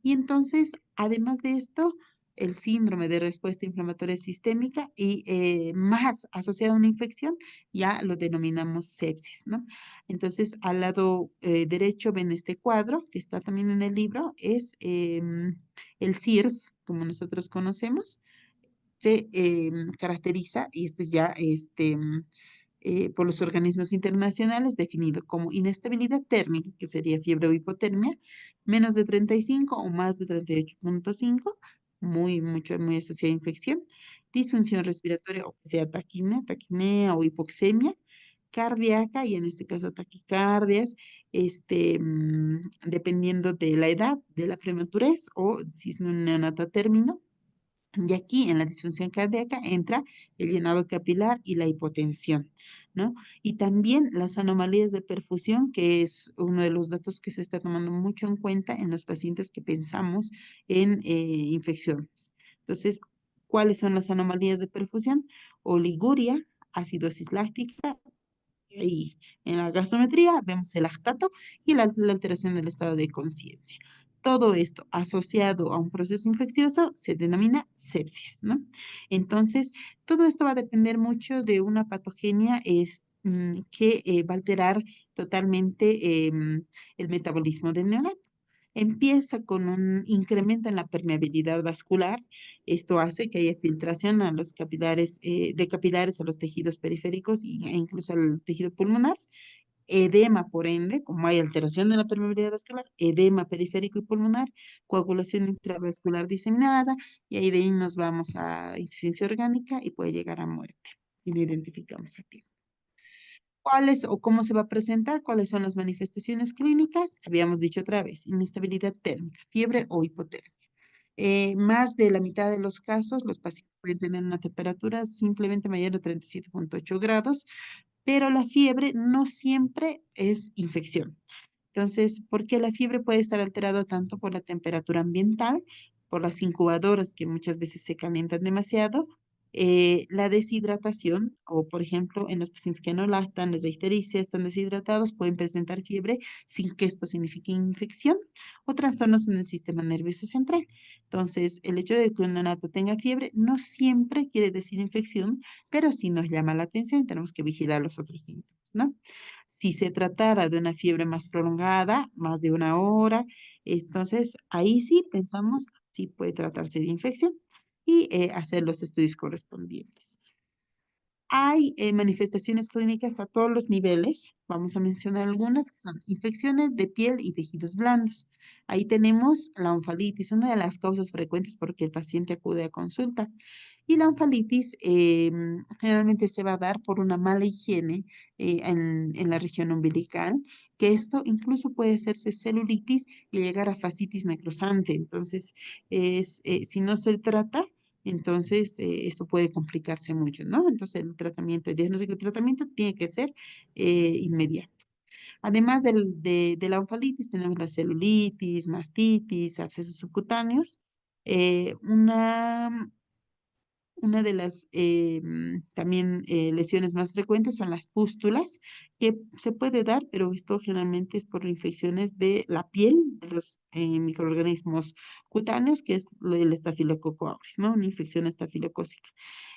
Y entonces, además de esto, el síndrome de respuesta inflamatoria sistémica y más asociado a una infección, ya lo denominamos sepsis, ¿no? Entonces, al lado derecho ven este cuadro, que está también en el libro, es el SIRS, como nosotros conocemos, se caracteriza, y esto es ya por los organismos internacionales, definido como inestabilidad térmica, que sería fiebre o hipotermia, menos de 35 o más de 38,5, muy asociada a infección, disfunción respiratoria, o sea, taquipnea o hipoxemia, cardíaca, y en este caso taquicardias, dependiendo de la edad, de la prematurez o si es un neonato a término. Y aquí en la disfunción cardíaca entra el llenado capilar y la hipotensión, ¿no? Y también las anomalías de perfusión, que es uno de los datos que se está tomando mucho en cuenta en los pacientes que pensamos en infecciones. Entonces, ¿cuáles son las anomalías de perfusión? Oliguria, acidosis láctica, y en la gasometría vemos el lactato y la alteración del estado de conciencia. Todo esto asociado a un proceso infeccioso se denomina sepsis, ¿no? Entonces, todo esto va a depender mucho de una patogenia que va a alterar totalmente el metabolismo del neonato. Empieza con un incremento en la permeabilidad vascular. Esto hace que haya filtración a los capilares, de capilares a los tejidos periféricos e incluso al tejido pulmonar. edema por ende, como hay alteración de la permeabilidad vascular, edema periférico y pulmonar, coagulación intravascular diseminada, y ahí de ahí nos vamos a insuficiencia orgánica y puede llegar a muerte si no identificamos a tiempo. ¿Cuáles o cómo se va a presentar? ¿Cuáles son las manifestaciones clínicas? Habíamos dicho otra vez, inestabilidad térmica, fiebre o hipotermia. Más de la mitad de los casos, los pacientes pueden tener una temperatura simplemente mayor de 37,8 grados, pero la fiebre no siempre es infección. Entonces, ¿por qué la fiebre puede estar alterada tanto por la temperatura ambiental, por las incubadoras que muchas veces se calientan demasiado, la deshidratación, o por ejemplo, en los pacientes que no lactan, les da ictericia, están deshidratados, pueden presentar fiebre sin que esto signifique infección, o trastornos en el sistema nervioso central. Entonces, el hecho de que un neonato tenga fiebre no siempre quiere decir infección, pero sí nos llama la atención y tenemos que vigilar los otros síntomas, ¿no? Si se tratara de una fiebre más prolongada, más de una hora, entonces ahí sí pensamos si puede tratarse de infección y hacer los estudios correspondientes. Hay manifestaciones clínicas a todos los niveles. Vamos a mencionar algunas que son infecciones de piel y tejidos blandos. Ahí tenemos la onkalitis, una de las causas frecuentes porque el paciente acude a consulta. Y la onkalitis generalmente se va a dar por una mala higiene en la región umbilical, que esto incluso puede hacerse celulitis y llegar a fascitis necrosante. Entonces, si no se trata, entonces esto puede complicarse mucho, ¿no? Entonces, el diagnóstico y tratamiento tiene que ser inmediato. Además de la onkalitis, tenemos la celulitis, mastitis, abscesos subcutáneos. Eh, una una de las también lesiones más frecuentes son las pústulas, que se puede dar, pero esto generalmente es por infecciones de la piel, de los microorganismos cutáneos, que es el estafilococo aureus, ¿no? Una infección estafilocócica.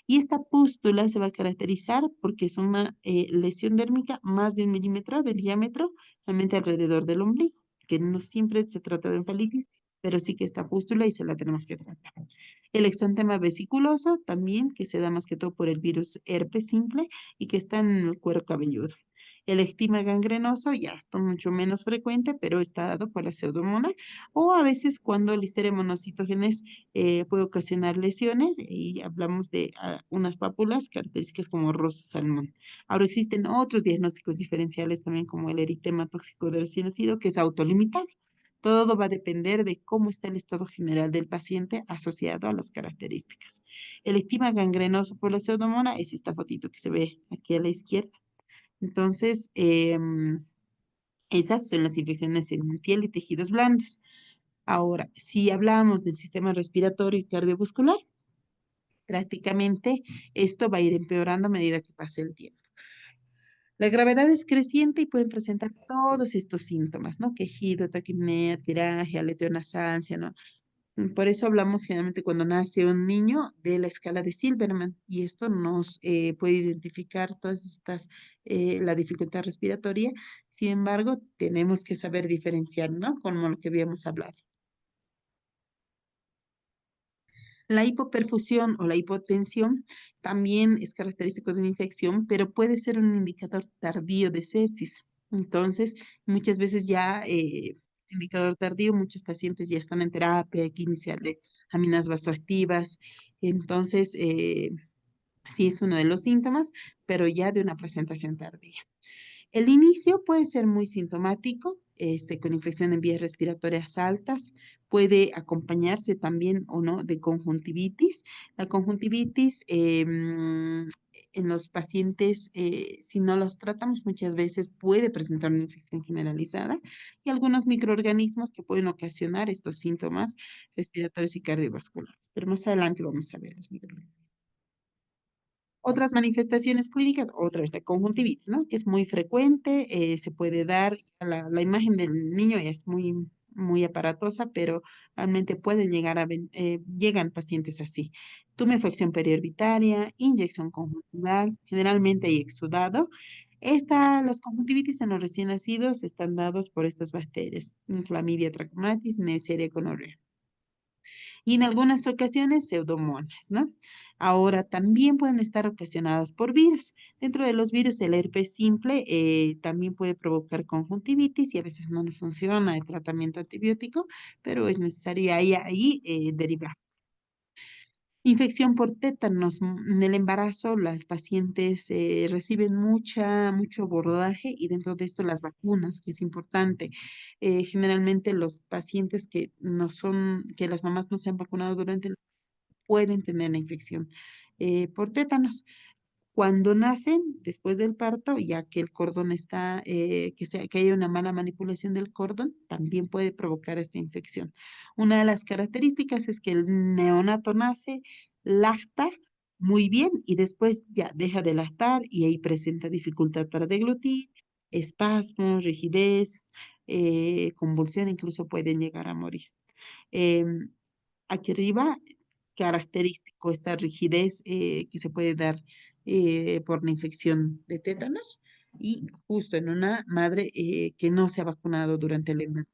Y esta pústula se va a caracterizar porque es una lesión dérmica más de 1 milímetro de diámetro, realmente alrededor del ombligo, que no siempre se trata de onkalitis, pero sí que esta pústula y se la tenemos que tratar. El exantema vesiculoso también, que se da más que todo por el virus herpes simple y que está en el cuero cabelludo. El estigma gangrenoso ya está mucho menos frecuente, pero está dado por la pseudomonas o a veces cuando Listeria monocitógenes puede ocasionar lesiones y hablamos de unas pápulas características como rosa salmón. Ahora existen otros diagnósticos diferenciales también como el eritema tóxico del recién nacido que es autolimitado. Todo va a depender de cómo está el estado general del paciente asociado a las características. El estigma gangrenoso por la pseudomonas es esta fotito que se ve aquí a la izquierda. Entonces, esas son las infecciones en piel y tejidos blandos. Ahora, si hablamos del sistema respiratorio y cardiovascular, prácticamente esto va a ir empeorando a medida que pase el tiempo. La gravedad es creciente y pueden presentar todos estos síntomas, ¿no? Quejido, taquipnea, tiraje, aleteo nasal, ¿no? Por eso hablamos generalmente cuando nace un niño de la escala de Silverman y esto nos puede identificar todas estas, la dificultad respiratoria. Sin embargo, tenemos que saber diferenciar, ¿no? Como lo que habíamos hablado. La hipoperfusión o la hipotensión también es característico de una infección, pero puede ser un indicador tardío de sepsis. Entonces, muchas veces ya, indicador tardío, muchos pacientes ya están en terapia, hay que iniciar de aminas vasoactivas. Entonces, sí es uno de los síntomas, pero ya de una presentación tardía. El inicio puede ser muy sintomático, con infección en vías respiratorias altas, puede acompañarse también o no de conjuntivitis. La conjuntivitis en los pacientes, si no los tratamos muchas veces, puede presentar una infección generalizada y algunos microorganismos que pueden ocasionar estos síntomas respiratorios y cardiovasculares. Pero más adelante vamos a ver los microorganismos. Otras manifestaciones clínicas, otra vez la conjuntivitis, ¿no? Que es muy frecuente, se puede dar, la imagen del niño ya es muy aparatosa, pero realmente pueden llegar llegan pacientes así. Tumefacción periorbitaria, inyección conjuntival, generalmente hay exudado. Las conjuntivitis en los recién nacidos están dados por estas bacterias, Chlamydia trachomatis, Neisseria gonorrhea. y en algunas ocasiones pseudomonas, ¿no? Ahora, también pueden estar ocasionadas por virus. Dentro de los virus, el herpes simple también puede provocar conjuntivitis y a veces no nos funciona el tratamiento antibiótico, pero es necesario ahí derivar. Infección por tétanos. En el embarazo, las pacientes reciben mucho abordaje y dentro de esto las vacunas, que es importante. Generalmente los pacientes que las mamás no se han vacunado pueden tener la infección por tétanos. Cuando nacen, después del parto, ya que el cordón está, que haya una mala manipulación del cordón, también puede provocar esta infección. Una de las características es que el neonato nace, lacta muy bien y después ya deja de lactar y ahí presenta dificultad para deglutir, espasmos, rigidez, convulsión, incluso pueden llegar a morir. Em, Aquí arriba, característico esta rigidez que se puede dar por la infección de tétanos y justo en una madre que no se ha vacunado durante el embarazo.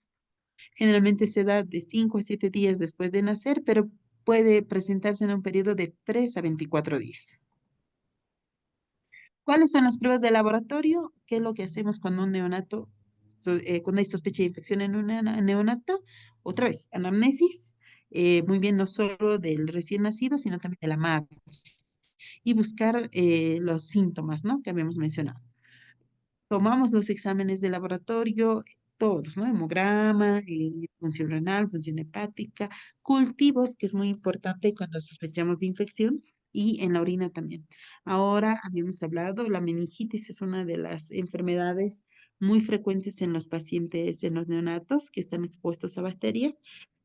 Generalmente se da de 5 a 7 días después de nacer, pero puede presentarse en un periodo de 3 a 24 días. ¿Cuáles son las pruebas de laboratorio? ¿Qué es lo que hacemos cuando un neonato, cuando hay sospecha de infección en un neonato? Otra vez, anamnesis, muy bien, no solo del recién nacido, sino también de la madre. Y buscar los síntomas, ¿no? Que habíamos mencionado. Tomamos los exámenes de laboratorio, todos, ¿no? Hemograma, función renal, función hepática, cultivos, que es muy importante cuando sospechamos de infección, y en la orina también. Ahora habíamos hablado, la meningitis es una de las enfermedades muy frecuentes en los pacientes, en los neonatos que están expuestos a bacterias.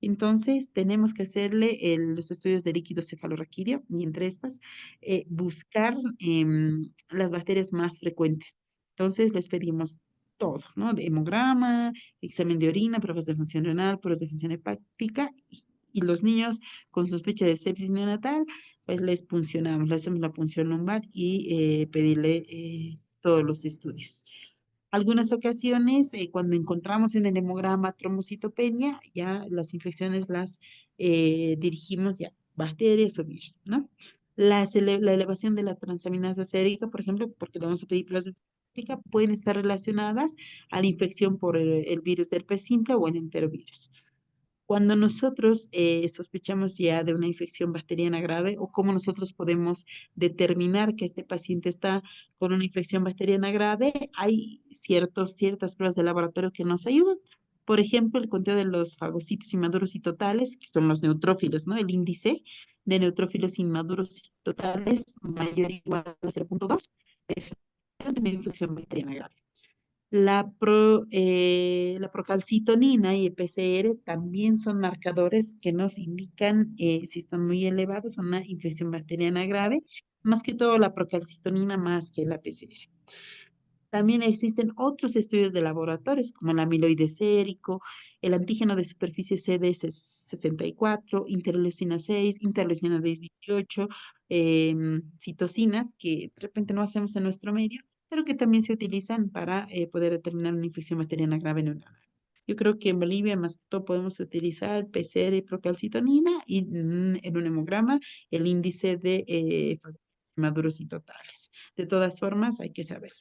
Entonces, tenemos que hacerle los estudios de líquido cefalorraquídeo y entre estas, buscar las bacterias más frecuentes. Entonces les pedimos todo, ¿no? De hemograma, examen de orina, pruebas de función renal, pruebas de función hepática y los niños con sospecha de sepsis neonatal, pues les puncionamos, le hacemos la punción lumbar y pedirle todos los estudios. Algunas ocasiones, cuando encontramos en el hemograma trombocitopenia, ya las infecciones las dirigimos ya bacterias o virus, ¿no? La elevación de la transaminasa sérica, por ejemplo, porque le vamos a pedir pruebas de pueden estar relacionadas a la infección por el virus del herpes simple o el enterovirus. Cuando nosotros sospechamos ya de una infección bacteriana grave o cómo nosotros podemos determinar que este paciente está con una infección bacteriana grave, hay ciertas pruebas de laboratorio que nos ayudan. Por ejemplo, el conteo de los fagocitos inmaduros y totales, que son los neutrófilos, ¿no? El índice de neutrófilos inmaduros y totales mayor o igual a 0,2 es una infección bacteriana grave. La procalcitonina y el PCR también son marcadores que nos indican si están muy elevados o una infección bacteriana grave, más que todo la procalcitonina más que la PCR. También existen otros estudios de laboratorios como el amiloide sérico, el antígeno de superficie CD64, interleucina 6, interleucina 18, citocinas que de repente no hacemos en nuestro medio, pero que también se utilizan para poder determinar una infección bacteriana grave en una. Yo creo que en Bolivia más que todo podemos utilizar PCR y procalcitonina y en un hemograma el índice de maduros y totales. De todas formas, hay que saberlo.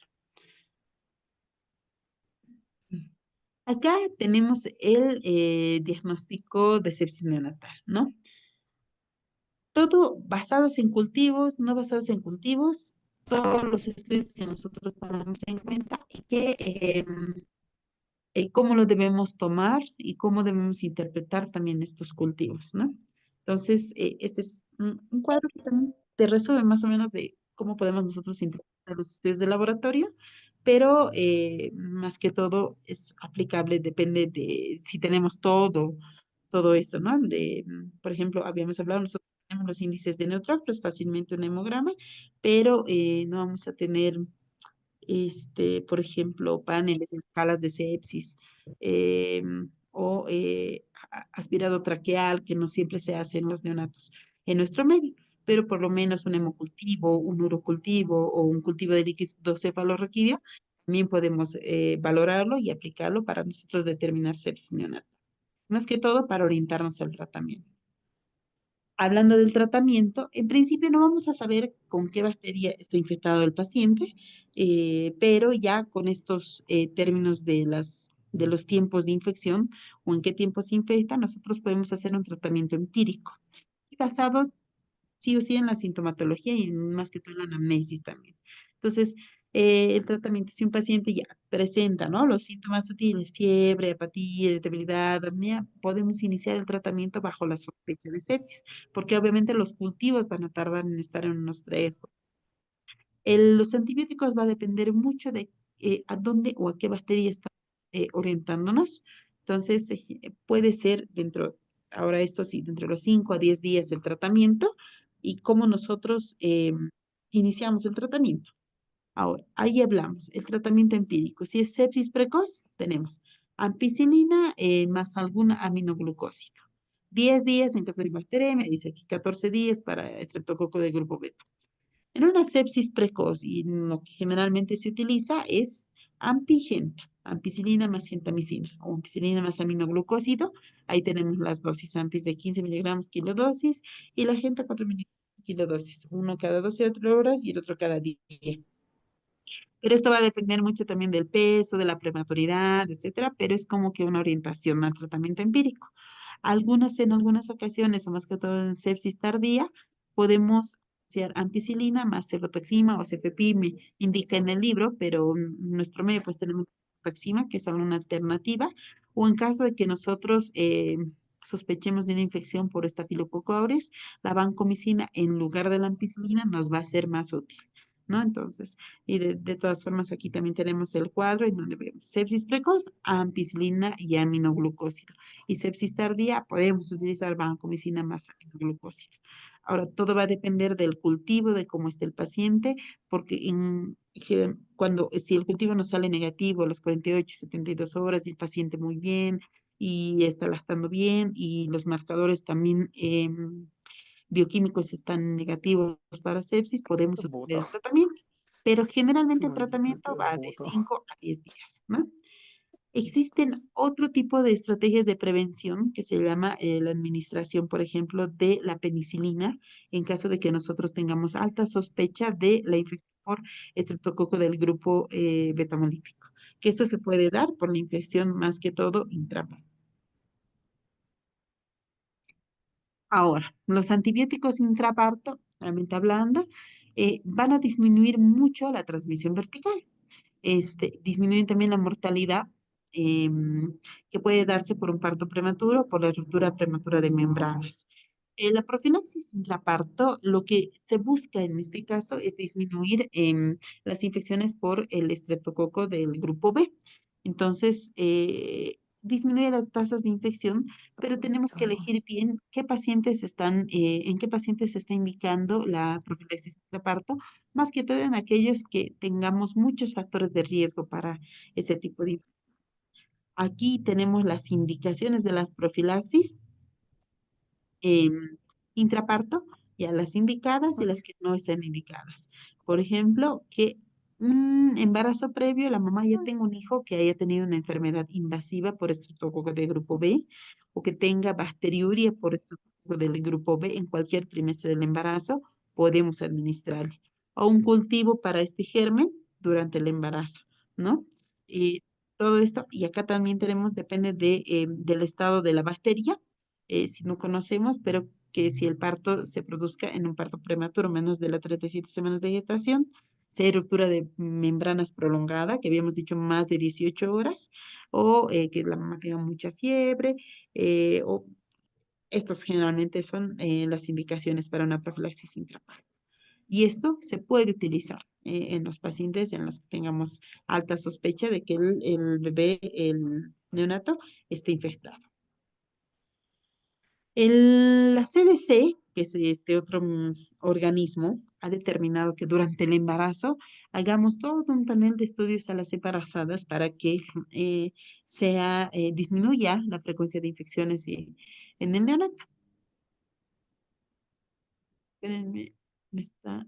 Acá tenemos el diagnóstico de sepsis neonatal, ¿no? Todo basados en cultivos, no basados en cultivos, todos los estudios que nosotros tomamos en cuenta y que cómo lo debemos tomar y cómo debemos interpretar también estos cultivos, ¿no? Entonces, este es un cuadro que también te resume más o menos de cómo podemos nosotros interpretar los estudios de laboratorio, pero más que todo es aplicable, depende de si tenemos todo esto, ¿no? Por ejemplo, habíamos hablado, nosotros tenemos los índices de neutrófilos fácilmente en hemograma, pero no vamos a tener por ejemplo, paneles o escalas de sepsis o aspirado traqueal, que no siempre se hace en los neonatos en nuestro medio, pero por lo menos un hemocultivo, un urocultivo o un cultivo de líquido cefalorraquídeo, también podemos valorarlo y aplicarlo para nosotros determinar sepsis neonatal. Más que todo para orientarnos al tratamiento. hablando del tratamiento, en principio no vamos a saber con qué bacteria está infectado el paciente, pero ya con estos términos de los tiempos de infección o en qué tiempo se infecta, nosotros podemos hacer un tratamiento empírico basado sí o sí en la sintomatología y más que todo en la anamnesis también. Entonces, el tratamiento, si un paciente ya presenta, ¿no? Los síntomas sutiles, fiebre, apatía, irritabilidad, apnea, podemos iniciar el tratamiento bajo la sospecha de sepsis, porque obviamente los cultivos van a tardar en estar en unos 3. Los antibióticos va a depender mucho de a dónde o a qué bacteria está orientándonos. Entonces, puede ser ahora esto sí, dentro de los 5 a 10 días el tratamiento y cómo nosotros iniciamos el tratamiento. Ahora, ahí hablamos, el tratamiento empírico. Si es sepsis precoz, tenemos ampicilina más algún aminoglucósido. 10 días en caso de bacteremia, dice aquí 14 días para estreptococo del grupo beta. En una sepsis precoz y lo que generalmente se utiliza es ampigenta, ampicilina más gentamicina o ampicilina más aminoglucósido. Ahí tenemos las dosis ampis de 15 miligramos kilodosis y la genta 4 miligramos kilodosis, uno cada 12 horas y el otro cada día. Pero esto va a depender mucho también del peso, de la prematuridad, etcétera, pero es como que una orientación al tratamiento empírico. En algunas ocasiones, o más que todo en sepsis tardía, podemos hacer ampicilina más cefotaxima o cefepime, indica en el libro, pero en nuestro medio pues tenemos cefotaxima, que es solo una alternativa, o en caso de que nosotros sospechemos de una infección por estafilococo aureus, la vancomicina en lugar de la ampicilina nos va a ser más útil, ¿no? Entonces, y de todas formas, aquí también tenemos el cuadro en donde vemos sepsis precoz, ampicilina y aminoglucósido. Y sepsis tardía, podemos utilizar vancomicina más aminoglucósido. Ahora, todo va a depender del cultivo, de cómo esté el paciente, porque si el cultivo nos sale negativo a las 48, 72 horas y el paciente muy bien y está lactando bien y los marcadores también bioquímicos están negativos para sepsis, podemos utilizar el tratamiento. Pero generalmente el tratamiento va de 5 a 10 días, ¿no? Existen otro tipo de estrategias de prevención que se llama la administración, por ejemplo, de la penicilina en caso de que nosotros tengamos alta sospecha de la infección por estreptococo del grupo betamolítico, que eso se puede dar por la infección más que todo intraparto. Ahora, los antibióticos intraparto, realmente hablando, van a disminuir mucho la transmisión vertical. Disminuyen también la mortalidad que puede darse por un parto prematuro o por la ruptura prematura de membranas. La profilaxis intraparto, lo que se busca en este caso es disminuir las infecciones por el estreptococo del grupo B. Entonces, disminuye las tasas de infección, pero tenemos que elegir bien en qué pacientes se está indicando la profilaxis intraparto, más que todo en aquellos que tengamos muchos factores de riesgo para ese tipo de infección. Aquí tenemos las indicaciones de las profilaxis intraparto, y a las indicadas y las que no están indicadas. Por ejemplo, que un embarazo previo, la mamá ya tenga un hijo que haya tenido una enfermedad invasiva por estreptococo de grupo B o que tenga bacteriuria por estreptococo del grupo B en cualquier trimestre del embarazo, podemos administrarle. O un cultivo para este germen durante el embarazo, ¿no? Y todo esto, y acá también depende del estado de la bacteria, si no conocemos, pero que si el parto se produzca en un parto prematuro, menos de las 37 semanas de gestación, si hay ruptura de membranas prolongada, que habíamos dicho más de 18 horas, o que la mamá tenga mucha fiebre, o estos generalmente son las indicaciones para una profilaxis intraparto. Y esto se puede utilizar en los pacientes en los que tengamos alta sospecha de que el bebé, el neonato, esté infectado. La CDC, que es este otro organismo, ha determinado que durante el embarazo hagamos todo un panel de estudios a las embarazadas para que disminuya la frecuencia de infecciones en el neonato. Espérenme, ¿dónde está?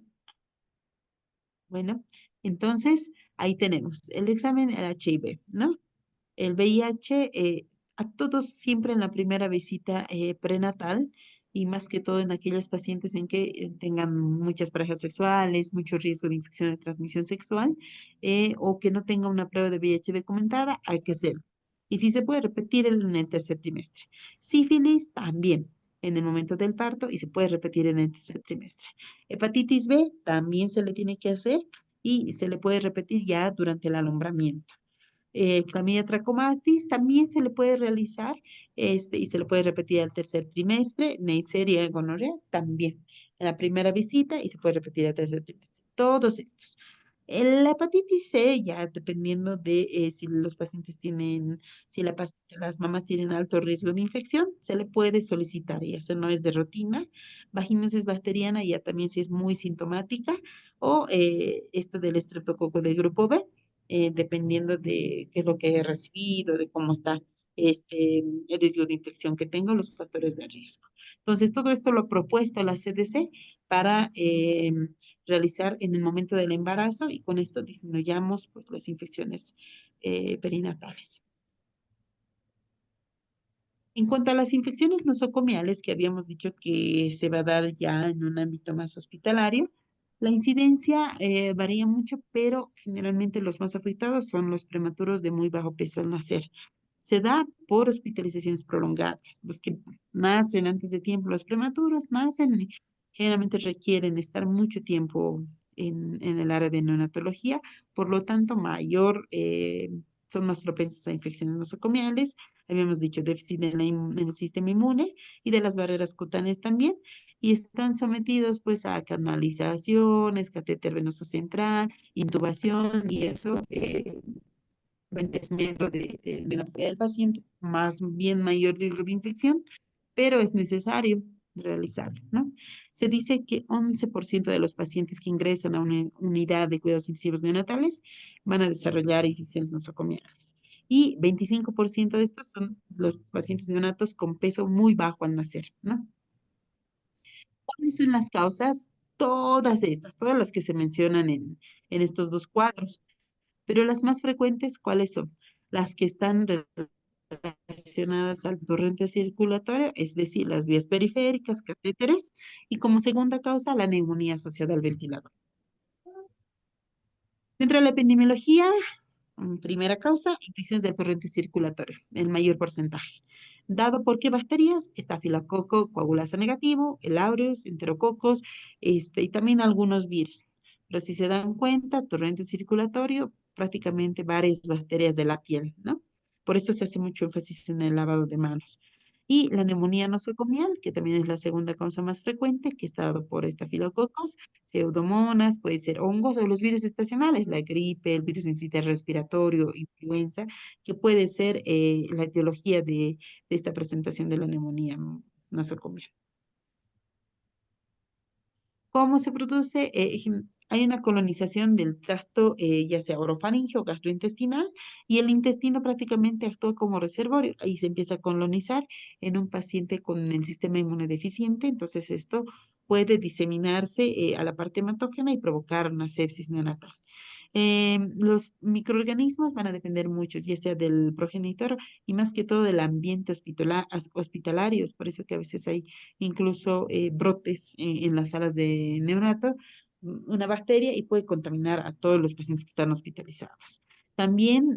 Bueno, entonces ahí tenemos el examen del HIV, ¿no? El VIH, a todos siempre en la primera visita prenatal y más que todo en aquellos pacientes en que tengan muchas parejas sexuales, mucho riesgo de infección de transmisión sexual o que no tenga una prueba de VIH documentada, hay que hacerlo. Y si se puede repetir en el tercer trimestre. Sífilis también en el momento del parto y se puede repetir en el tercer trimestre. Hepatitis B también se le tiene que hacer y se le puede repetir ya durante el alumbramiento. Clamidia trachomatis también se le puede realizar y se le puede repetir al tercer trimestre. Neisseria gonorrea también en la primera visita y se puede repetir al tercer trimestre. Todos estos. La hepatitis C, ya dependiendo de si los pacientes tienen, si las mamás tienen alto riesgo de infección, se le puede solicitar y eso no es de rutina. Vaginosis bacteriana ya también si es muy sintomática o esto del estreptococo del grupo B dependiendo de qué es lo que he recibido, de cómo está el riesgo de infección que tengo, los factores de riesgo. Entonces, todo esto lo ha propuesto la CDC para realizar en el momento del embarazo y con esto disminuyamos pues, las infecciones perinatales. En cuanto a las infecciones nosocomiales, que habíamos dicho que se va a dar ya en un ámbito más hospitalario, la incidencia varía mucho, pero generalmente los más afectados son los prematuros de muy bajo peso al nacer. Se da por hospitalizaciones prolongadas. Los que nacen antes de tiempo, los prematuros nacen, y generalmente requieren estar mucho tiempo en el área de neonatología, por lo tanto, son más propensos a infecciones nosocomiales. Habíamos dicho déficit en el sistema inmune y de las barreras cutáneas también, y están sometidos pues a canalizaciones, catéter venoso central, intubación y eso, envejecimiento de la vida del paciente, más bien mayor riesgo de infección, pero es necesario realizarlo, ¿no? Se dice que 11% de los pacientes que ingresan a una unidad de cuidados intensivos neonatales van a desarrollar infecciones nosocomiales. Y 25% de estos son los pacientes neonatos con peso muy bajo al nacer, ¿no? ¿Cuáles son las causas? Todas estas, todas las que se mencionan en estos dos cuadros. Pero las más frecuentes, ¿cuáles son? Las que están relacionadas al torrente circulatorio, es decir, las vías periféricas, catéteres, y como segunda causa, la neumonía asociada al ventilador. Dentro de la epidemiología, primera causa, infecciones del torrente circulatorio, el mayor porcentaje. ¿Dado por qué bacterias? Estafilococo coagulasa negativo, el aureus, enterococos, y también algunos virus. Pero si se dan cuenta, torrente circulatorio, prácticamente varias bacterias de la piel, ¿no? Por eso se hace mucho énfasis en el lavado de manos. Y la neumonía nosocomial, que también es la segunda causa más frecuente, que está dado por estafilococos, pseudomonas, puede ser hongos o los virus estacionales, la gripe, el virus sincitial respiratorio, influenza, que puede ser la etiología de esta presentación de la neumonía nosocomial. ¿Cómo se produce? Hay una colonización del tracto, ya sea orofaringeo o gastrointestinal, y el intestino prácticamente actúa como reservorio. Ahí se empieza a colonizar en un paciente con el sistema inmunodeficiente, entonces esto puede diseminarse a la parte hematógena y provocar una sepsis neonatal. Los microorganismos van a depender mucho, ya sea del progenitor y más que todo del ambiente hospitalario. Es por eso que a veces hay incluso brotes en las salas de neonato, una bacteria y puede contaminar a todos los pacientes que están hospitalizados. También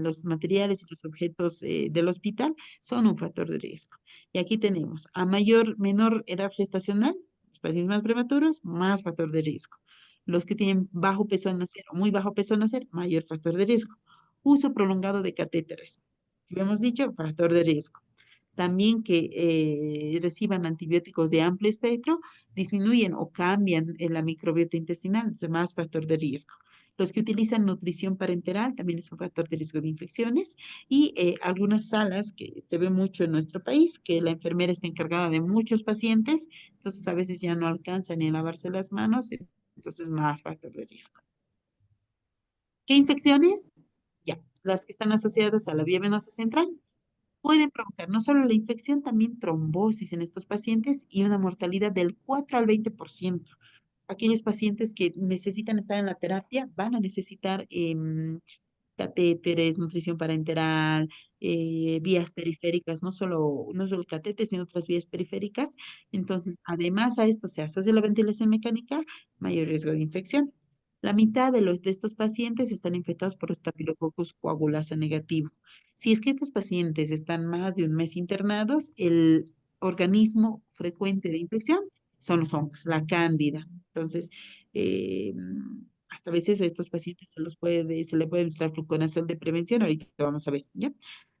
los materiales y los objetos del hospital son un factor de riesgo. Y aquí tenemos a menor edad gestacional, los pacientes más prematuros, más factor de riesgo. Los que tienen bajo peso al nacer o muy bajo peso al nacer, mayor factor de riesgo. Uso prolongado de catéteres. Lo hemos dicho, factor de riesgo. También que reciban antibióticos de amplio espectro, disminuyen o cambian la microbiota intestinal, es más factor de riesgo. Los que utilizan nutrición parenteral también es un factor de riesgo de infecciones y algunas salas que se ve mucho en nuestro país, que la enfermera está encargada de muchos pacientes, entonces a veces ya no alcanza ni a lavarse las manos, entonces más factor de riesgo. ¿Qué infecciones? Ya, las que están asociadas a la vía venosa central pueden provocar no solo la infección, también trombosis en estos pacientes y una mortalidad del 4 al 20%. Aquellos pacientes que necesitan estar en la terapia van a necesitar catéteres, nutrición parenteral, vías periféricas, no solo el catéter, sino otras vías periféricas. Entonces, además a esto se asocia la ventilación mecánica, mayor riesgo de infección. La mitad de estos pacientes están infectados por Staphylococcus coagulasa negativo. Si es que estos pacientes están más de un mes internados, el organismo frecuente de infección son los hongos, la cándida. Entonces, eh, hasta a veces a estos pacientes se le puede administrar fluconazol de prevención, ahorita vamos a ver, ¿ya?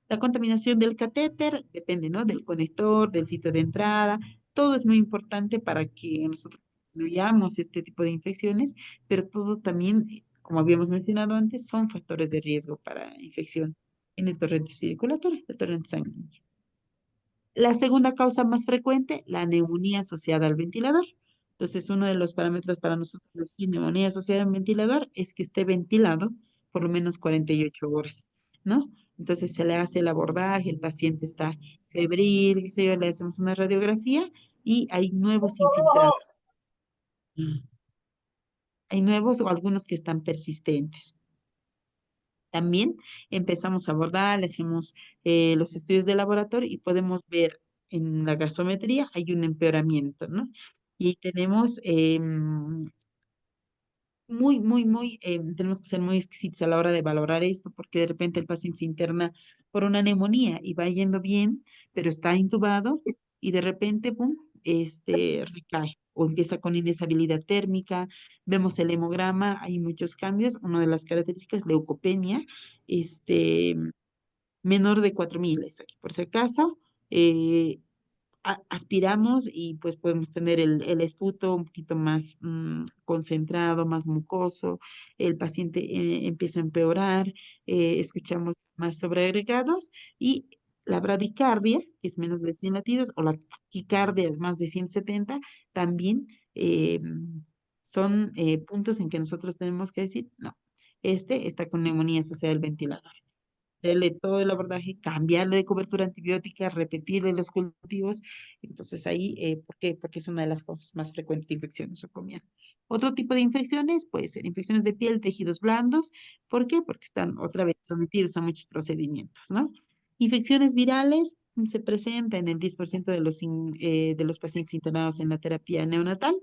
La contaminación del catéter depende, ¿no? Del conector, del sitio de entrada, todo es muy importante para que nosotros disminuyamos este tipo de infecciones, pero todo también, como habíamos mencionado antes, son factores de riesgo para infección en el torrente circulatorio, el torrente sanguíneo. La segunda causa más frecuente, la neumonía asociada al ventilador. Entonces, uno de los parámetros para nosotros decir neumonía asociada al ventilador es que esté ventilado por lo menos 48 horas, ¿no? Entonces, se le hace el abordaje, el paciente está febril, qué sé yo, le hacemos una radiografía y hay nuevos infiltrados. Hay nuevos o algunos que están persistentes. También empezamos a abordar, le hacemos los estudios de laboratorio y podemos ver en la gasometría hay un empeoramiento, ¿no? Y ahí tenemos tenemos que ser muy exquisitos a la hora de valorar esto, porque de repente el paciente se interna por una neumonía y va yendo bien, pero está intubado y de repente, pum, recae o empieza con inestabilidad térmica. Vemos el hemograma, hay muchos cambios. Una de las características, leucopenia, este, menor de 4.000, aquí por si acaso. eh, Aspiramos y pues podemos tener el esputo un poquito más concentrado, más mucoso, el paciente empieza a empeorar, escuchamos más sobreagregados y la bradicardia, que es menos de 100 latidos, o la taquicardia, más de 170 también eh, son puntos en que nosotros tenemos que decir, no, este está con neumonía asociada al ventilador, hacerle todo el abordaje, cambiarle de cobertura antibiótica, repetirle los cultivos. Entonces ahí, ¿por qué? Porque es una de las causas más frecuentes de infección nosocomial. Otro tipo de infecciones puede ser infecciones de piel, tejidos blandos. ¿Por qué? Porque están otra vez sometidos a muchos procedimientos, ¿no? Infecciones virales se presentan en el 10% de los pacientes internados en la terapia neonatal.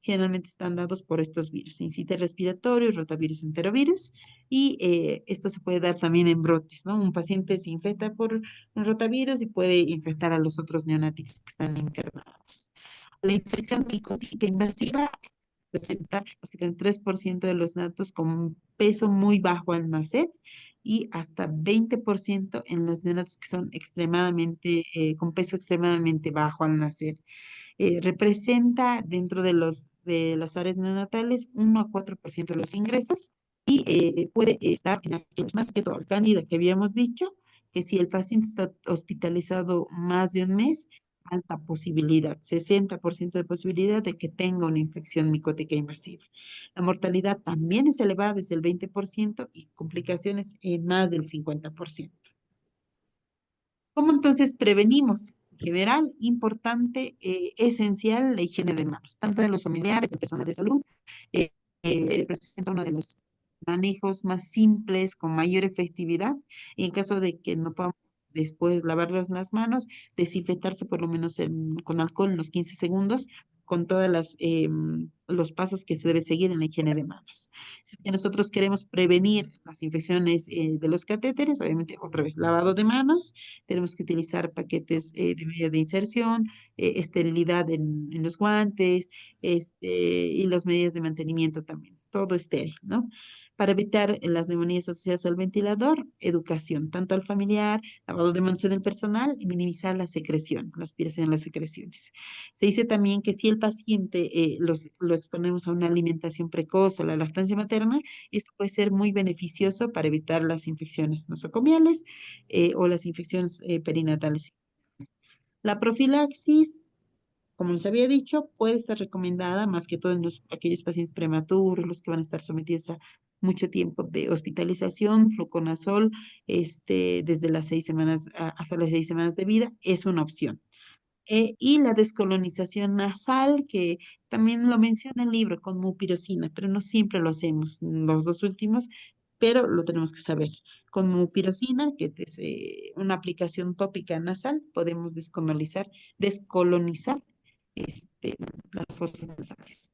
Generalmente están dados por estos virus, sincite respiratorio, rotavirus, enterovirus, y esto se puede dar también en brotes, ¿no? Un paciente se infecta por un rotavirus y puede infectar a los otros neonáticos que están internados. La infección micótica invasiva presenta hasta el 3% de los neonatos con un peso muy bajo al nacer y hasta 20% en los neonatos que son con peso extremadamente bajo al nacer. Representa dentro de las áreas neonatales 1 a 4% de los ingresos y puede estar en aquellos más que todo el cándida que habíamos dicho, que si el paciente está hospitalizado más de un mes, alta posibilidad, 60% de posibilidad de que tenga una infección micótica invasiva. La mortalidad también es elevada, desde el 20% y complicaciones en más del 50%. ¿Cómo entonces prevenimos? En general, importante, esencial, la higiene de manos, tanto de los familiares, de personas de salud. eh, Presenta uno de los manejos más simples, con mayor efectividad. Y en caso de que no podamos después lavarnos las manos, desinfectarse por lo menos con alcohol en los 15 segundos, con todos los pasos que se debe seguir en la higiene de manos. Si es que nosotros queremos prevenir las infecciones de los catéteres, obviamente otra vez lavado de manos, tenemos que utilizar paquetes de medida de inserción, esterilidad en los guantes, y las medidas de mantenimiento también, todo estéril, ¿no? Para evitar las neumonías asociadas al ventilador, educación, tanto al familiar, lavado de manos en el personal y minimizar la secreción, la aspiración a las secreciones. Se dice también que si el paciente lo exponemos a una alimentación precoz o la lactancia materna, esto puede ser muy beneficioso para evitar las infecciones nosocomiales o las infecciones perinatales. La profilaxis, como les había dicho, puede estar recomendada más que todo en aquellos pacientes prematuros, los que van a estar sometidos a mucho tiempo de hospitalización, fluconazol, desde las 6 semanas hasta las 6 semanas de vida, es una opción. Y la descolonización nasal, que también lo menciona el libro con mupirocina, pero no siempre lo hacemos. Los dos últimos pero lo tenemos que saber. Con mupirocina, que es una aplicación tópica nasal, podemos descolonizar las fosas nasales.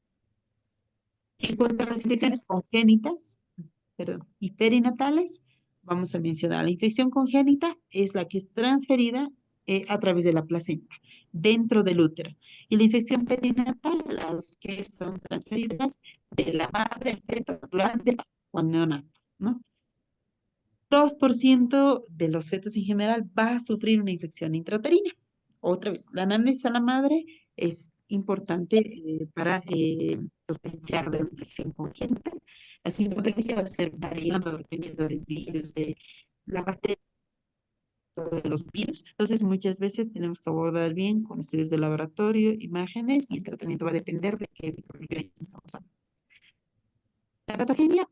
En cuanto a las infecciones congénitas, perdón, y perinatales, vamos a mencionar la infección congénita es la que es transferida a través de la placenta, dentro del útero. Y la infección perinatal, las que son transferidas de la madre al feto durante o neonato, ¿no? 2% de los fetos en general va a sufrir una infección intrauterina. Otra vez, la anamnesis a la madre es importante para sospechar de la infección congénita. La sintomatología va a ser variando dependiendo del virus, de la bacteria, de los virus. Entonces, muchas veces tenemos que abordar bien con estudios de laboratorio, imágenes, y el tratamiento va a depender de qué microorganismos estamos hablando. La patogenia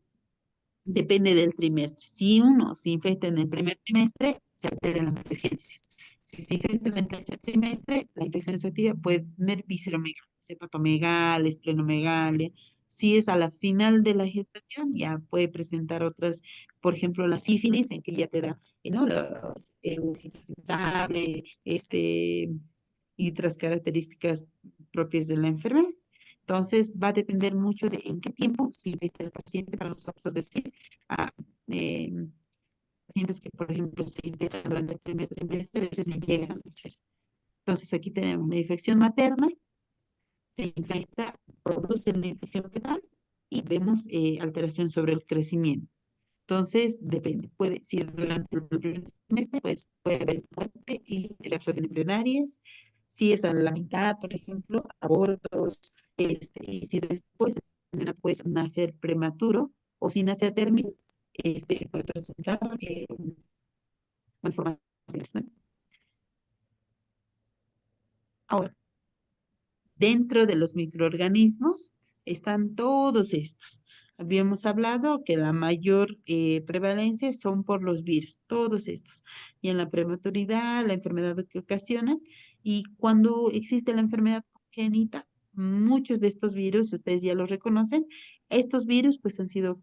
depende del trimestre. Si uno se infecta en el primer trimestre, se altera la patogénesis. Si se infecta en el tercer trimestre, la infección activa puede tener visceromegalia, hepatomegalia, esplenomegalia. Si es a la final de la gestación, ya puede presentar otras, por ejemplo, la sífilis, en que ya te da, ¿no? Los huesitos en sable, y otras características propias de la enfermedad. Entonces, va a depender mucho de en qué tiempo se infecta el paciente para nosotros decir a pacientes que, por ejemplo, se infectan durante el primer trimestre, a veces no llegan a nacer. Entonces, aquí tenemos una infección materna, se infecta, produce una infección fetal y vemos alteración sobre el crecimiento. Entonces, depende. Si es durante el primer trimestre, pues puede haber muerte y reacciones embrionarias. Si es a la mitad, por ejemplo, abortos, y si después puede nacer prematuro o si nace a término, puede presentar malformaciones, ¿no? Ahora, dentro de los microorganismos están todos estos. Habíamos hablado que la mayor prevalencia son por los virus, todos estos. Y en la prematuridad, la enfermedad que ocasionan. Y cuando existe la enfermedad congénita, muchos de estos virus, ustedes ya los reconocen, estos virus pues han sido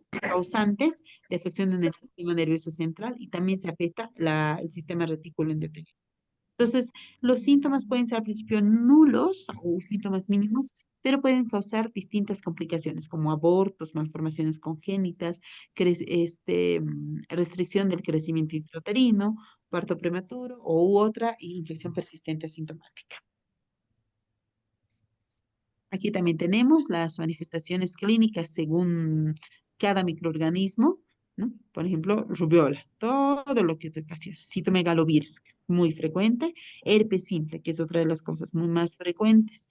causantes de afección en el sistema nervioso central y también se afecta el sistema reticular endotélico. Entonces, los síntomas pueden ser al principio nulos o síntomas mínimos, pero pueden causar distintas complicaciones como abortos, malformaciones congénitas, restricción del crecimiento intrauterino, parto prematuro u otra infección persistente asintomática. Aquí también tenemos las manifestaciones clínicas según cada microorganismo, ¿no? Por ejemplo, rubiola, todo lo que te ocasiona. Citomegalovirus, que es muy frecuente. Herpes simple, que es otra de las cosas muy más frecuentes.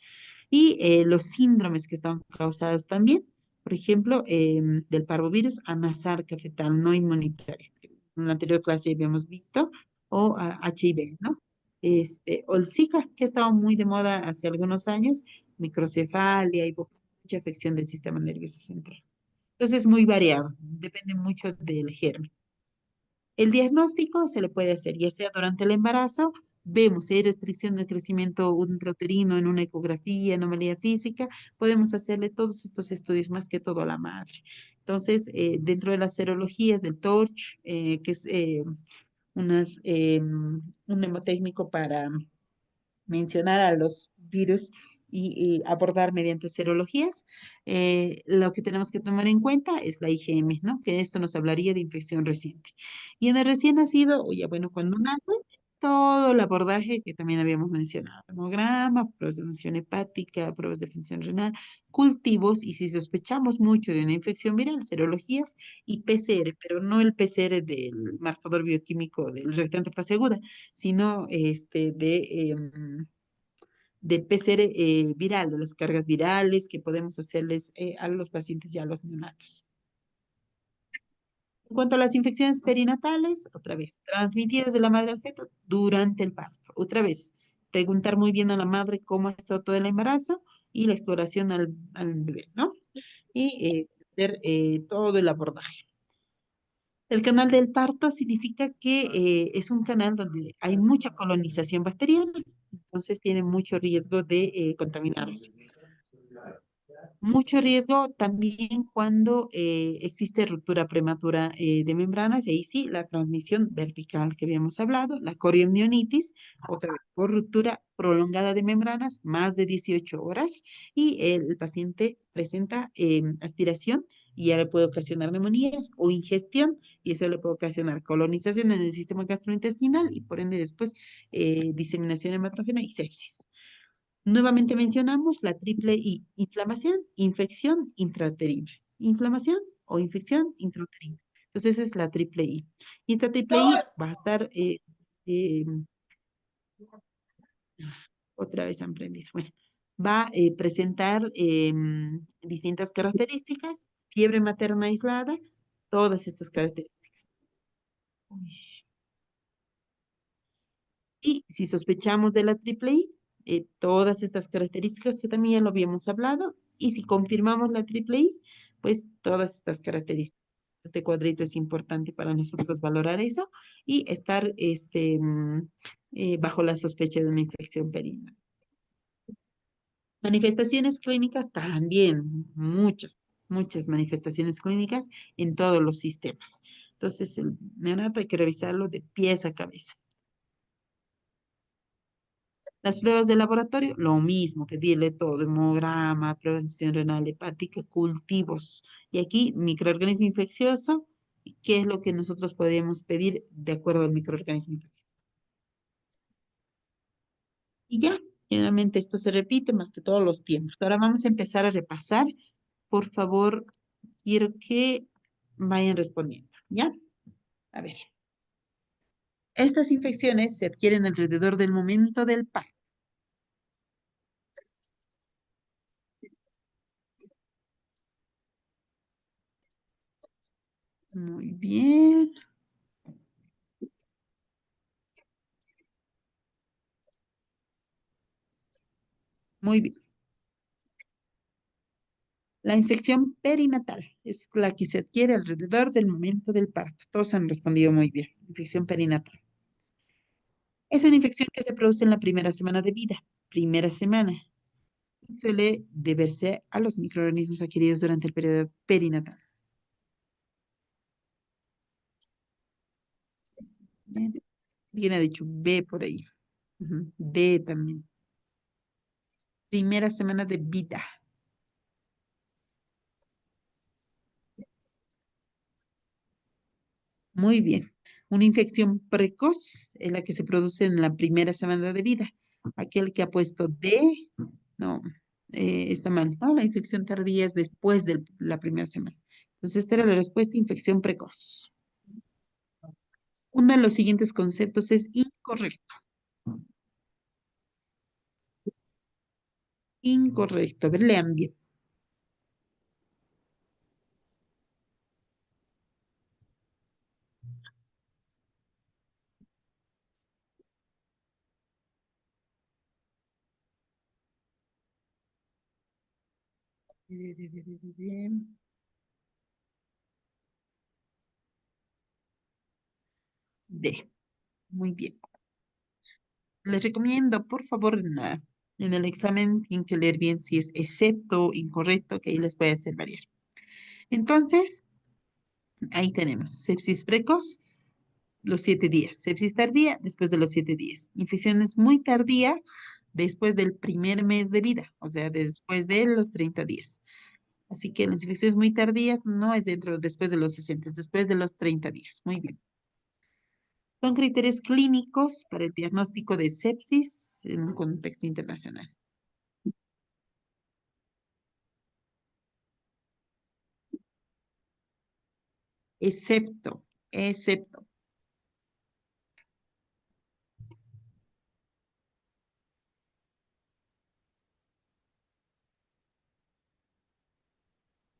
Y los síndromes que están causados también, por ejemplo, del parvovirus, anasarca fetal no inmunitario, que en la anterior clase habíamos visto, o HIV, ¿no? O el Zika, que ha estado muy de moda hace algunos años, microcefalia y mucha afección del sistema nervioso central. Entonces es muy variado, depende mucho del germen. El diagnóstico se le puede hacer ya sea durante el embarazo, vemos si hay restricción del crecimiento intrauterino en una ecografía, anomalía física, podemos hacerle todos estos estudios más que todo a la madre. Entonces, dentro de las serologías del TORCH, que es un mnemotécnico para mencionar a los virus y abordar mediante serologías. Lo que tenemos que tomar en cuenta es la IgM, ¿no? Que esto nos hablaría de infección reciente. Y en el recién nacido, o ya bueno, cuando nace, todo el abordaje que también habíamos mencionado, hemograma, pruebas de función hepática, pruebas de función renal, cultivos, y si sospechamos mucho de una infección viral, serologías y PCR, pero no el PCR del marcador bioquímico del reactante fase aguda, sino de PCR viral, de las cargas virales que podemos hacerles a los pacientes y a los neonatos. En cuanto a las infecciones perinatales, otra vez, transmitidas de la madre al feto durante el parto. Otra vez, preguntar muy bien a la madre cómo ha estado todo el embarazo y la exploración al bebé, ¿no? Y hacer todo el abordaje. El canal del parto significa que es un canal donde hay mucha colonización bacteriana, entonces tiene mucho riesgo de contaminarse. Mucho riesgo también cuando existe ruptura prematura de membranas, y ahí sí, la transmisión vertical que habíamos hablado, la coriomionitis, otra vez, por ruptura prolongada de membranas, más de 18 horas, y el paciente presenta aspiración y ya le puede ocasionar neumonías o ingestión, y eso le puede ocasionar colonización en el sistema gastrointestinal y por ende después diseminación hematógena y sepsis. Nuevamente mencionamos la triple I, inflamación, infección, intrauterina. Inflamación o infección intrauterina. Entonces esa es la triple I. Y esta triple I va a estar, eh, otra vez han prendido, bueno, va a presentar distintas características, fiebre materna aislada, todas estas características. Uy. Y si sospechamos de la triple I, todas estas características que también ya lo habíamos hablado, y si confirmamos la triple I, pues todas estas características. Este cuadrito es importante para nosotros valorar eso y estar bajo la sospecha de una infección perineal. Manifestaciones clínicas también, muchas manifestaciones clínicas en todos los sistemas. Entonces, el neonato hay que revisarlo de pies a cabeza. Las pruebas de laboratorio, lo mismo que dile todo, hemograma, prueba de función renal hepática, cultivos. Y aquí, microorganismo infeccioso, ¿qué es lo que nosotros podemos pedir de acuerdo al microorganismo infeccioso? Y ya, generalmente esto se repite más que todos los tiempos. Ahora vamos a empezar a repasar. Por favor, quiero que vayan respondiendo, ¿ya? A ver. Estas infecciones se adquieren alrededor del momento del parto. Muy bien. Muy bien. La infección perinatal es la que se adquiere alrededor del momento del parto. Todos han respondido muy bien. Infección perinatal. Es una infección que se produce en la primera semana de vida. Primera semana. Y suele deberse a los microorganismos adquiridos durante el periodo perinatal. Bien. Alguien ha dicho B por ahí. Ujú. B también. Primera semana de vida. Muy bien. Una infección precoz es la que se produce en la primera semana de vida. Aquel que ha puesto D, no, está mal. No, la infección tardía es después de la primera semana. Entonces, esta era la respuesta, infección precoz. Uno de los siguientes conceptos es incorrecto. Incorrecto. A ver, lean bien. D. Muy bien. Les recomiendo, por favor, en el examen tienen que leer bien si es excepto o incorrecto, que ahí les puede hacer variar. Entonces, ahí tenemos sepsis precoz, los 7 días. Sepsis tardía, después de los 7 días. Infecciones muy tardía, después del primer mes de vida, o sea, después de los 30 días. Así que las infecciones muy tardías no es después de los 60, es después de los 30 días. Muy bien. Son criterios clínicos para el diagnóstico de sepsis en un contexto internacional. Excepto.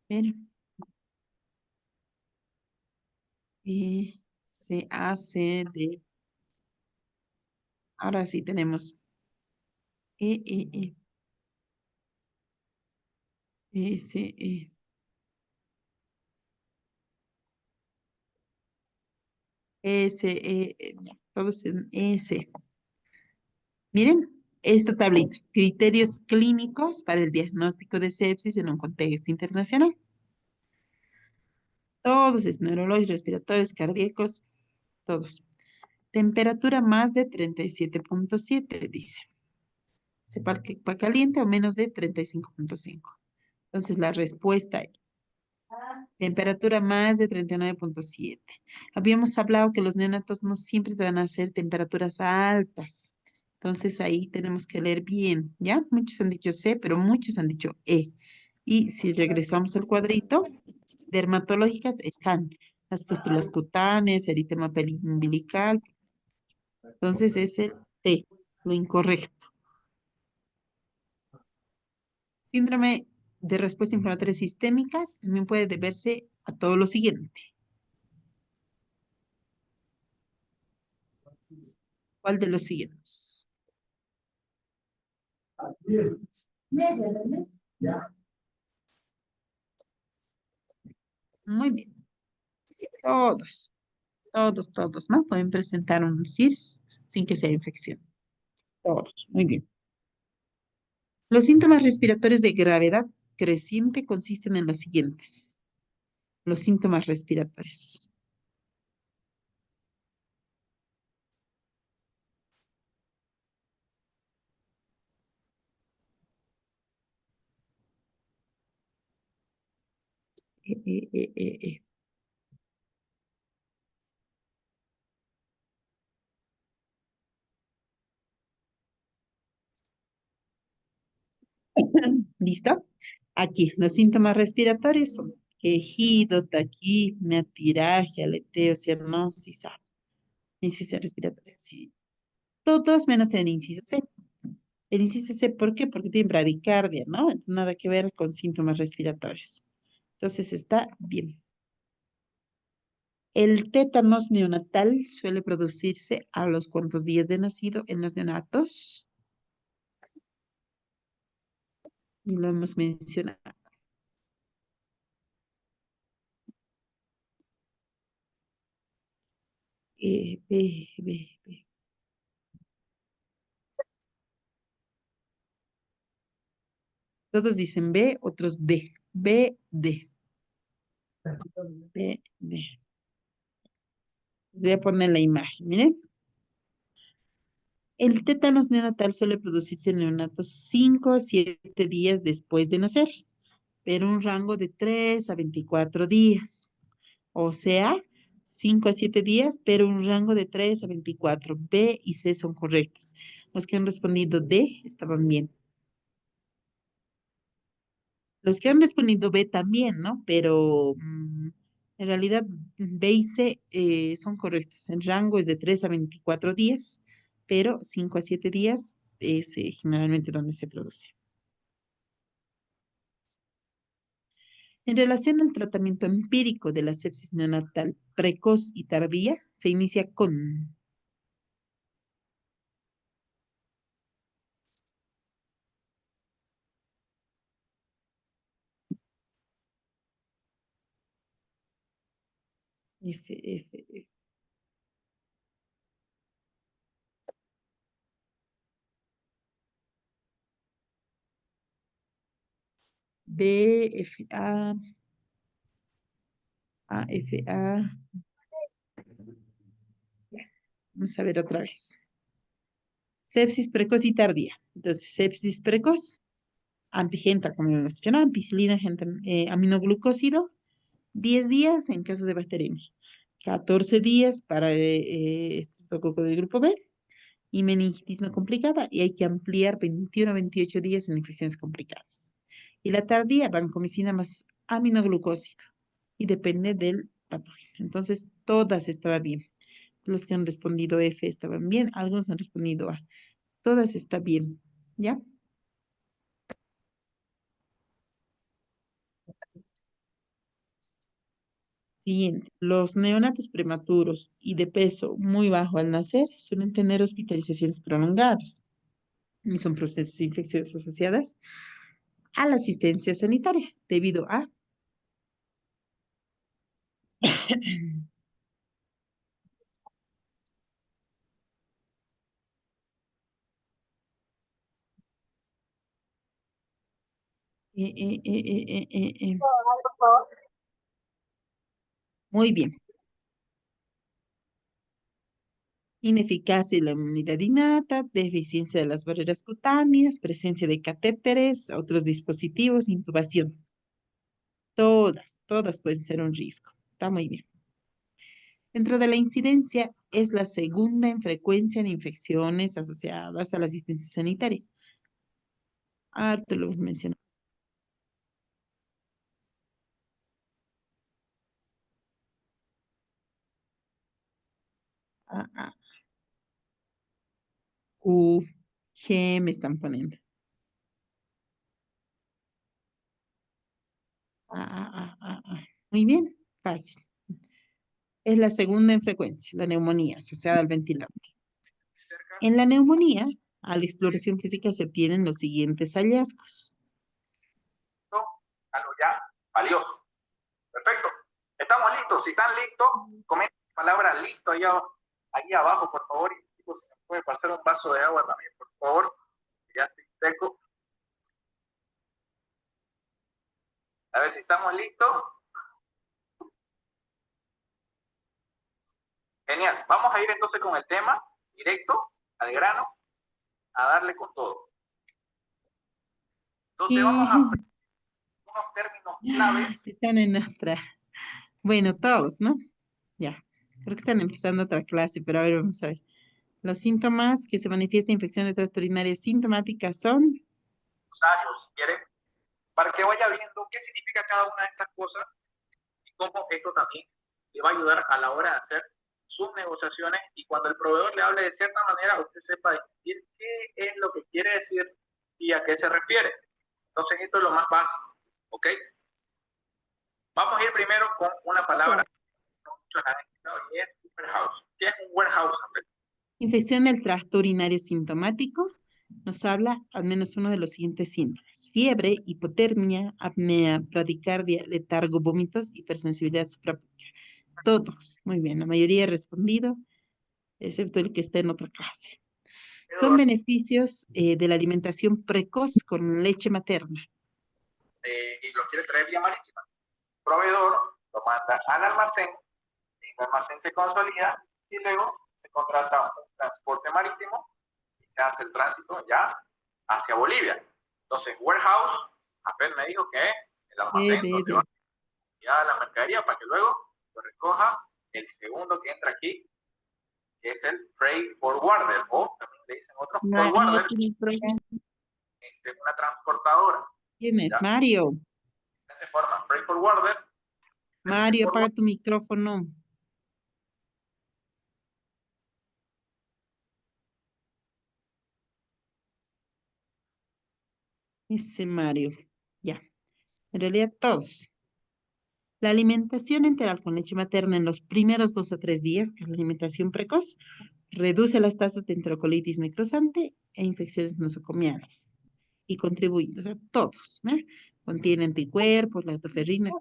Pero, se hace de, ahora sí tenemos E, E, E, S, E, S, E, ya, todos en S. Miren, esta tablita. Criterios clínicos para el diagnóstico de sepsis en un contexto internacional. Todos es neurológicos, respiratorios, cardíacos, todos. Temperatura más de 37,7 dice. Sepa que para caliente o menos de 35,5. Entonces la respuesta es temperatura más de 39,7. Habíamos hablado que los neonatos no siempre te van a hacer temperaturas altas. Entonces ahí tenemos que leer bien, ¿ya? Muchos han dicho C, pero muchos han dicho E. Y si regresamos al cuadrito, dermatológicas están las pústulas cutáneas, eritema umbilical. Entonces es el T, lo incorrecto. Síndrome de respuesta inflamatoria sistémica también puede deberse a todo lo siguiente. ¿Cuál de los siguientes? Muy bien. Todos, ¿no? Pueden presentar un CIRS sin que sea infección. Todos, muy bien. Los síntomas respiratorios de gravedad creciente consisten en los siguientes. Los síntomas respiratorios. Eh, eh, eh, eh, eh. ¿Listo? Aquí, los síntomas respiratorios son quejido, taquipnea, tiraje, aleteo, cianosis, insuficiencia respiratoria. Sí. Todos menos el inciso C. El inciso C, ¿por qué? Porque tiene bradicardia, ¿no? Entonces, nada que ver con síntomas respiratorios. Entonces está bien. El tétanos neonatal suele producirse a los cuantos días de nacido en los neonatos. Y lo hemos mencionado. B. Todos dicen B, otros D. B, D. B, D. Les voy a poner la imagen, miren. El tétanos neonatal suele producirse en neonatos 5 a 7 días después de nacer, pero un rango de 3 a 24 días. O sea, 5 a 7 días, pero un rango de 3 a 24. B y C son correctos. Los que han respondido D estaban bien. Los que han respondido B también, ¿no? Pero en realidad B y C son correctos. El rango es de 3 a 24 días, pero 5 a 7 días es generalmente donde se produce. En relación al tratamiento empírico de la sepsis neonatal precoz y tardía, se inicia con F. B, F, A, F, A. Vamos a ver otra vez. Sepsis precoz y tardía. Entonces, sepsis precoz, ampigenta, como hemos dicho, ¿no? Ampicilina, aminoglucósido, 10 días en caso de bacteremia, 14 días para estreptococo del grupo B y meningitis no complicada, y hay que ampliar 21 a 28 días en infecciones complicadas. Y la tardía, vancomicina más aminoglucósica, y depende del patógeno. Entonces, todas estaban bien. Los que han respondido F estaban bien, algunos han respondido A. Todas están bien, ¿ya? Siguiente. Los neonatos prematuros y de peso muy bajo al nacer suelen tener hospitalizaciones prolongadas y son procesos infecciosos asociados a la asistencia sanitaria debido a Eh, eh, eh, eh, Muy bien. Ineficacia de la inmunidad innata, deficiencia de las barreras cutáneas, presencia de catéteres, otros dispositivos, intubación. Todas pueden ser un riesgo. Está muy bien. Dentro de la incidencia es la segunda en frecuencia de infecciones asociadas a la asistencia sanitaria. Harto lo hemos mencionado. Ah, ah. G me están poniendo. Muy bien, fácil. Es la segunda en frecuencia, la neumonía asociada al ventilador. En la neumonía, a la exploración física se obtienen los siguientes hallazgos. Algo ya valioso. Perfecto. Estamos listos. Si están listos, comenten la palabra listo ahí abajo, por favor. Y chicos, si me puede pasar un vaso de agua también, por favor. Ya estoy seco. A ver si estamos listos. Genial. Vamos a ir entonces con el tema directo, al grano, a darle con todo. Entonces vamos a unos términos claves. Están en otra. Bueno, todos, ¿no? Ya. Creo que están empezando otra clase, pero a ver, vamos a ver. Los síntomas que se manifiesta infección de tracto urinario sintomática son... Si quieren, para que vaya viendo qué significa cada una de estas cosas y cómo esto también le va a ayudar a la hora de hacer sus negociaciones y cuando el proveedor le hable de cierta manera, usted sepa distinguir qué es lo que quiere decir y a qué se refiere. Entonces, esto es lo más básico, ¿ok? Vamos a ir primero con una palabra que no muchos han escuchado y es warehouse. ¿Qué es un warehouse? Infección del tracto urinario sintomático nos habla al menos uno de los siguientes síntomas. Fiebre, hipotermia, apnea, bradicardia, letargo, vómitos, hipersensibilidad suprapúbica. Todos. Muy bien, la mayoría ha respondido, excepto el que está en otra clase. Son beneficios de la alimentación precoz con leche materna. Y lo quiere traer vía marítima. El proveedor lo manda al almacén, el almacén se consolida y luego se contrata un transporte marítimo y se hace el tránsito ya hacia Bolivia. Entonces, warehouse, apenas me dijo que es el almacén donde va ya la mercadería para que luego lo recoja el segundo que entra aquí, que es el freight forwarder, o también le dicen otros forwarder, una transportadora. ¿Quién es? Mario. De esta forma, freight forwarder. Mario, apaga tu micrófono. Ese Mario. Ya. En realidad todos. La alimentación enteral con leche materna en los primeros 2 a 3 días, que es la alimentación precoz, reduce las tasas de enterocolitis necrosante e infecciones nosocomiales. Y contribuye, o sea, todos, ¿eh? Contiene anticuerpos, lactoferrinas.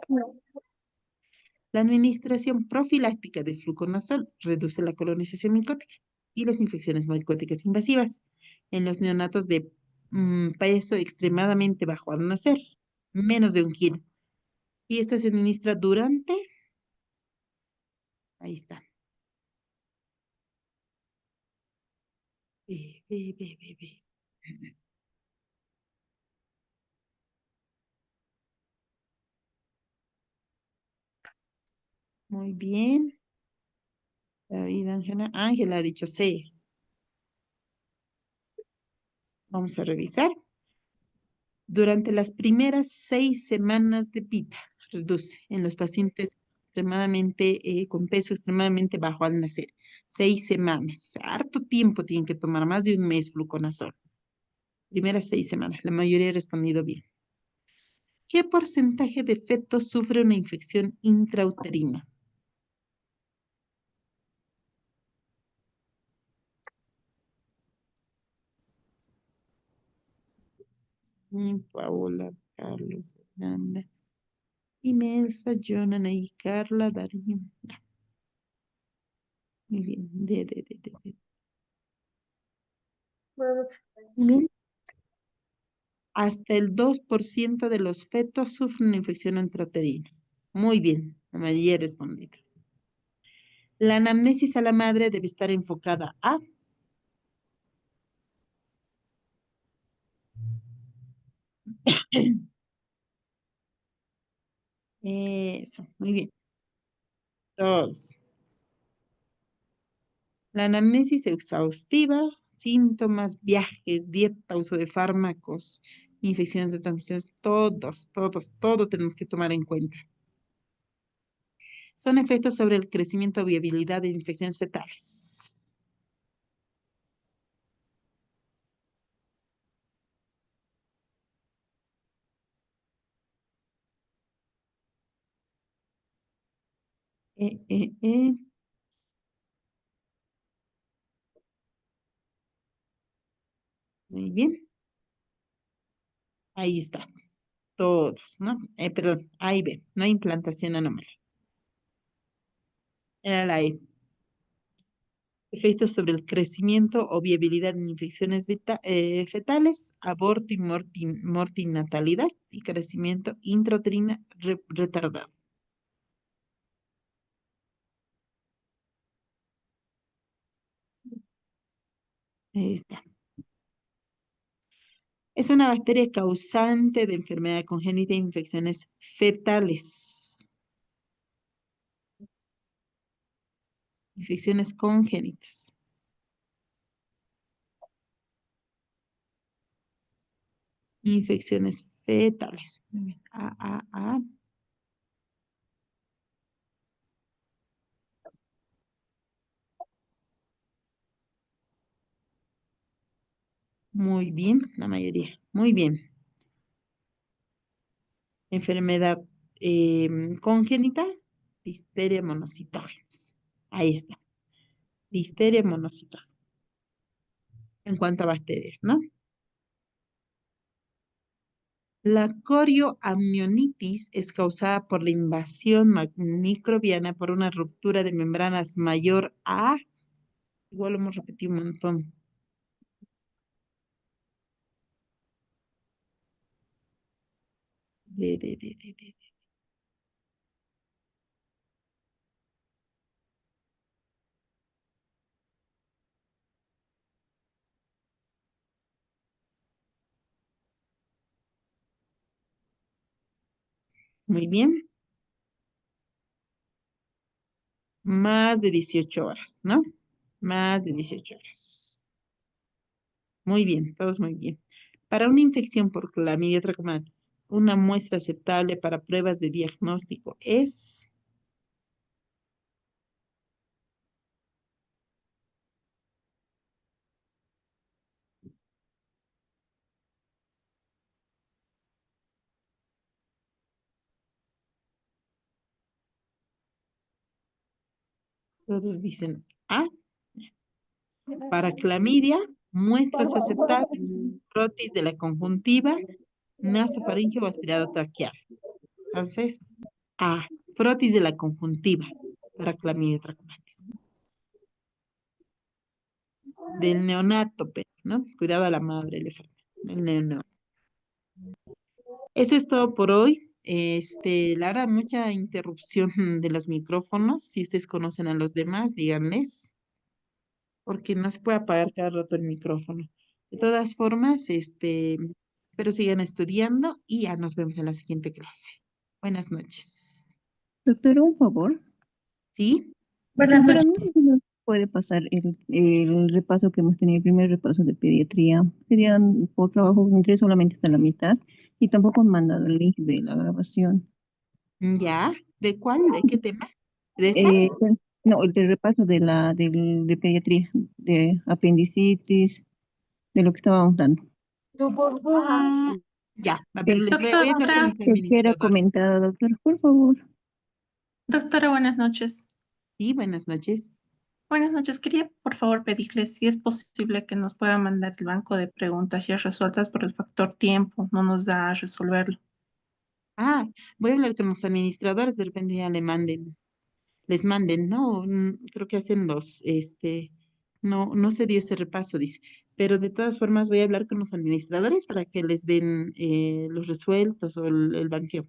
La administración profiláctica de fluconazol reduce la colonización micótica y las infecciones micóticas invasivas en los neonatos de peso extremadamente bajo al nacer, menos de 1 kilo. Y esta se administra durante... Ahí está. Ve. Muy bien. David, Ángela. Ángela ha dicho C. Vamos a revisar. Durante las primeras 6 semanas de vida, reduce en los pacientes extremadamente, con peso extremadamente bajo al nacer. 6 semanas. O sea, harto tiempo tienen que tomar, más de 1 mes fluconazol. Primeras 6 semanas. La mayoría ha respondido bien. ¿Qué porcentaje de fetos sufre una infección intrauterina? Paola, Carlos, Fernanda, Imelsa, Jonana y Carla, Darío. Ya. Muy bien. Bien. Hasta el 2% de los fetos sufren una infección intrauterina. Muy bien, la mayoría ha respondido. La anamnesis a la madre debe estar enfocada a... Eso, muy bien. Todos. La anamnesis exhaustiva, síntomas, viajes, dieta, uso de fármacos, infecciones de transmisión, todo tenemos que tomar en cuenta. Son efectos sobre el crecimiento o viabilidad de infecciones fetales. Eh, eh, eh. Muy bien. Ahí está. Todos, ¿no? Perdón, A y B. No hay implantación anómala. Era la E. Efectos sobre el crecimiento o viabilidad en infecciones fetales, aborto y mortinatalidad y crecimiento intrauterino retardado. Ahí está. Es una bacteria causante de enfermedad congénita e infecciones fetales. Infecciones congénitas. Infecciones fetales. Muy bien. A. Muy bien, la mayoría. Muy bien. Enfermedad congénita, Listeria monocitógenes. Ahí está. Listeria monocitógenes. En cuanto a bacterias, ¿no? La corioamnionitis es causada por la invasión microbiana por una ruptura de membranas mayor a, igual lo hemos repetido un montón. De. Muy bien. Más de 18 horas, ¿no? Más de 18 horas. Muy bien, todos muy bien. Para una infección por clamidia trachomatis, una muestra aceptable para pruebas de diagnóstico es... Todos dicen A. Para clamidia, muestras aceptables, frotis de la conjuntiva, nasofaringeo o aspirado traqueal. Entonces, A. Frotis de la conjuntiva para clamidia trachomatis. Del neonato, ¿no? Cuidado a la madre, el neonato. Eso es todo por hoy. Lara, mucha interrupción de los micrófonos. Si ustedes conocen a los demás, díganles, porque no se puede apagar cada rato el micrófono. De todas formas, espero sigan estudiando y ya nos vemos en la siguiente clase. Buenas noches. Doctora, un favor. ¿Sí? Buenas Para noches. mí no puede pasar el repaso que hemos tenido, el primer repaso de pediatría. Serían por trabajo, entré solamente hasta la mitad y tampoco han mandado el link de la grabación. ¿Ya? ¿De cuál? ¿De qué tema? ¿De esta? No, el de repaso de pediatría, de apendicitis, de lo que estábamos dando. Ah, ya, a ver, El voy a hablar con mis que quiera administradores. comentar, doctor, por favor. Doctora, buenas noches. Sí, buenas noches. Buenas noches. Quería, por favor, pedirle si es posible que nos pueda mandar el banco de preguntas ya resueltas por el factor tiempo. No nos da a resolverlo. Ah, voy a hablar con los administradores, de repente ya les manden, ¿no? Creo que hacen No, no se dio ese repaso, dice. Pero de todas formas voy a hablar con los administradores para que les den los resueltos o el banqueo.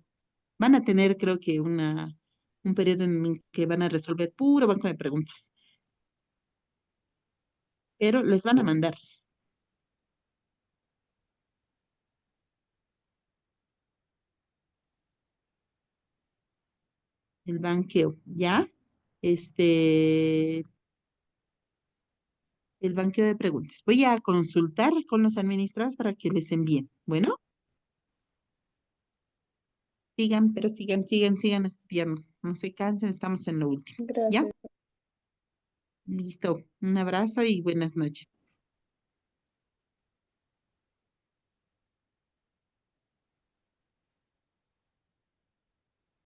Van a tener, creo que, un periodo en el que van a resolver puro banco de preguntas. Pero les van a mandar el banqueo, ¿ya? Este, el banqueo de preguntas. Voy a consultar con los administradores para que les envíen. Bueno, sigan, pero sigan estudiando. No se cansen, estamos en lo último. ¿Ya? Gracias. Listo. Un abrazo y buenas noches.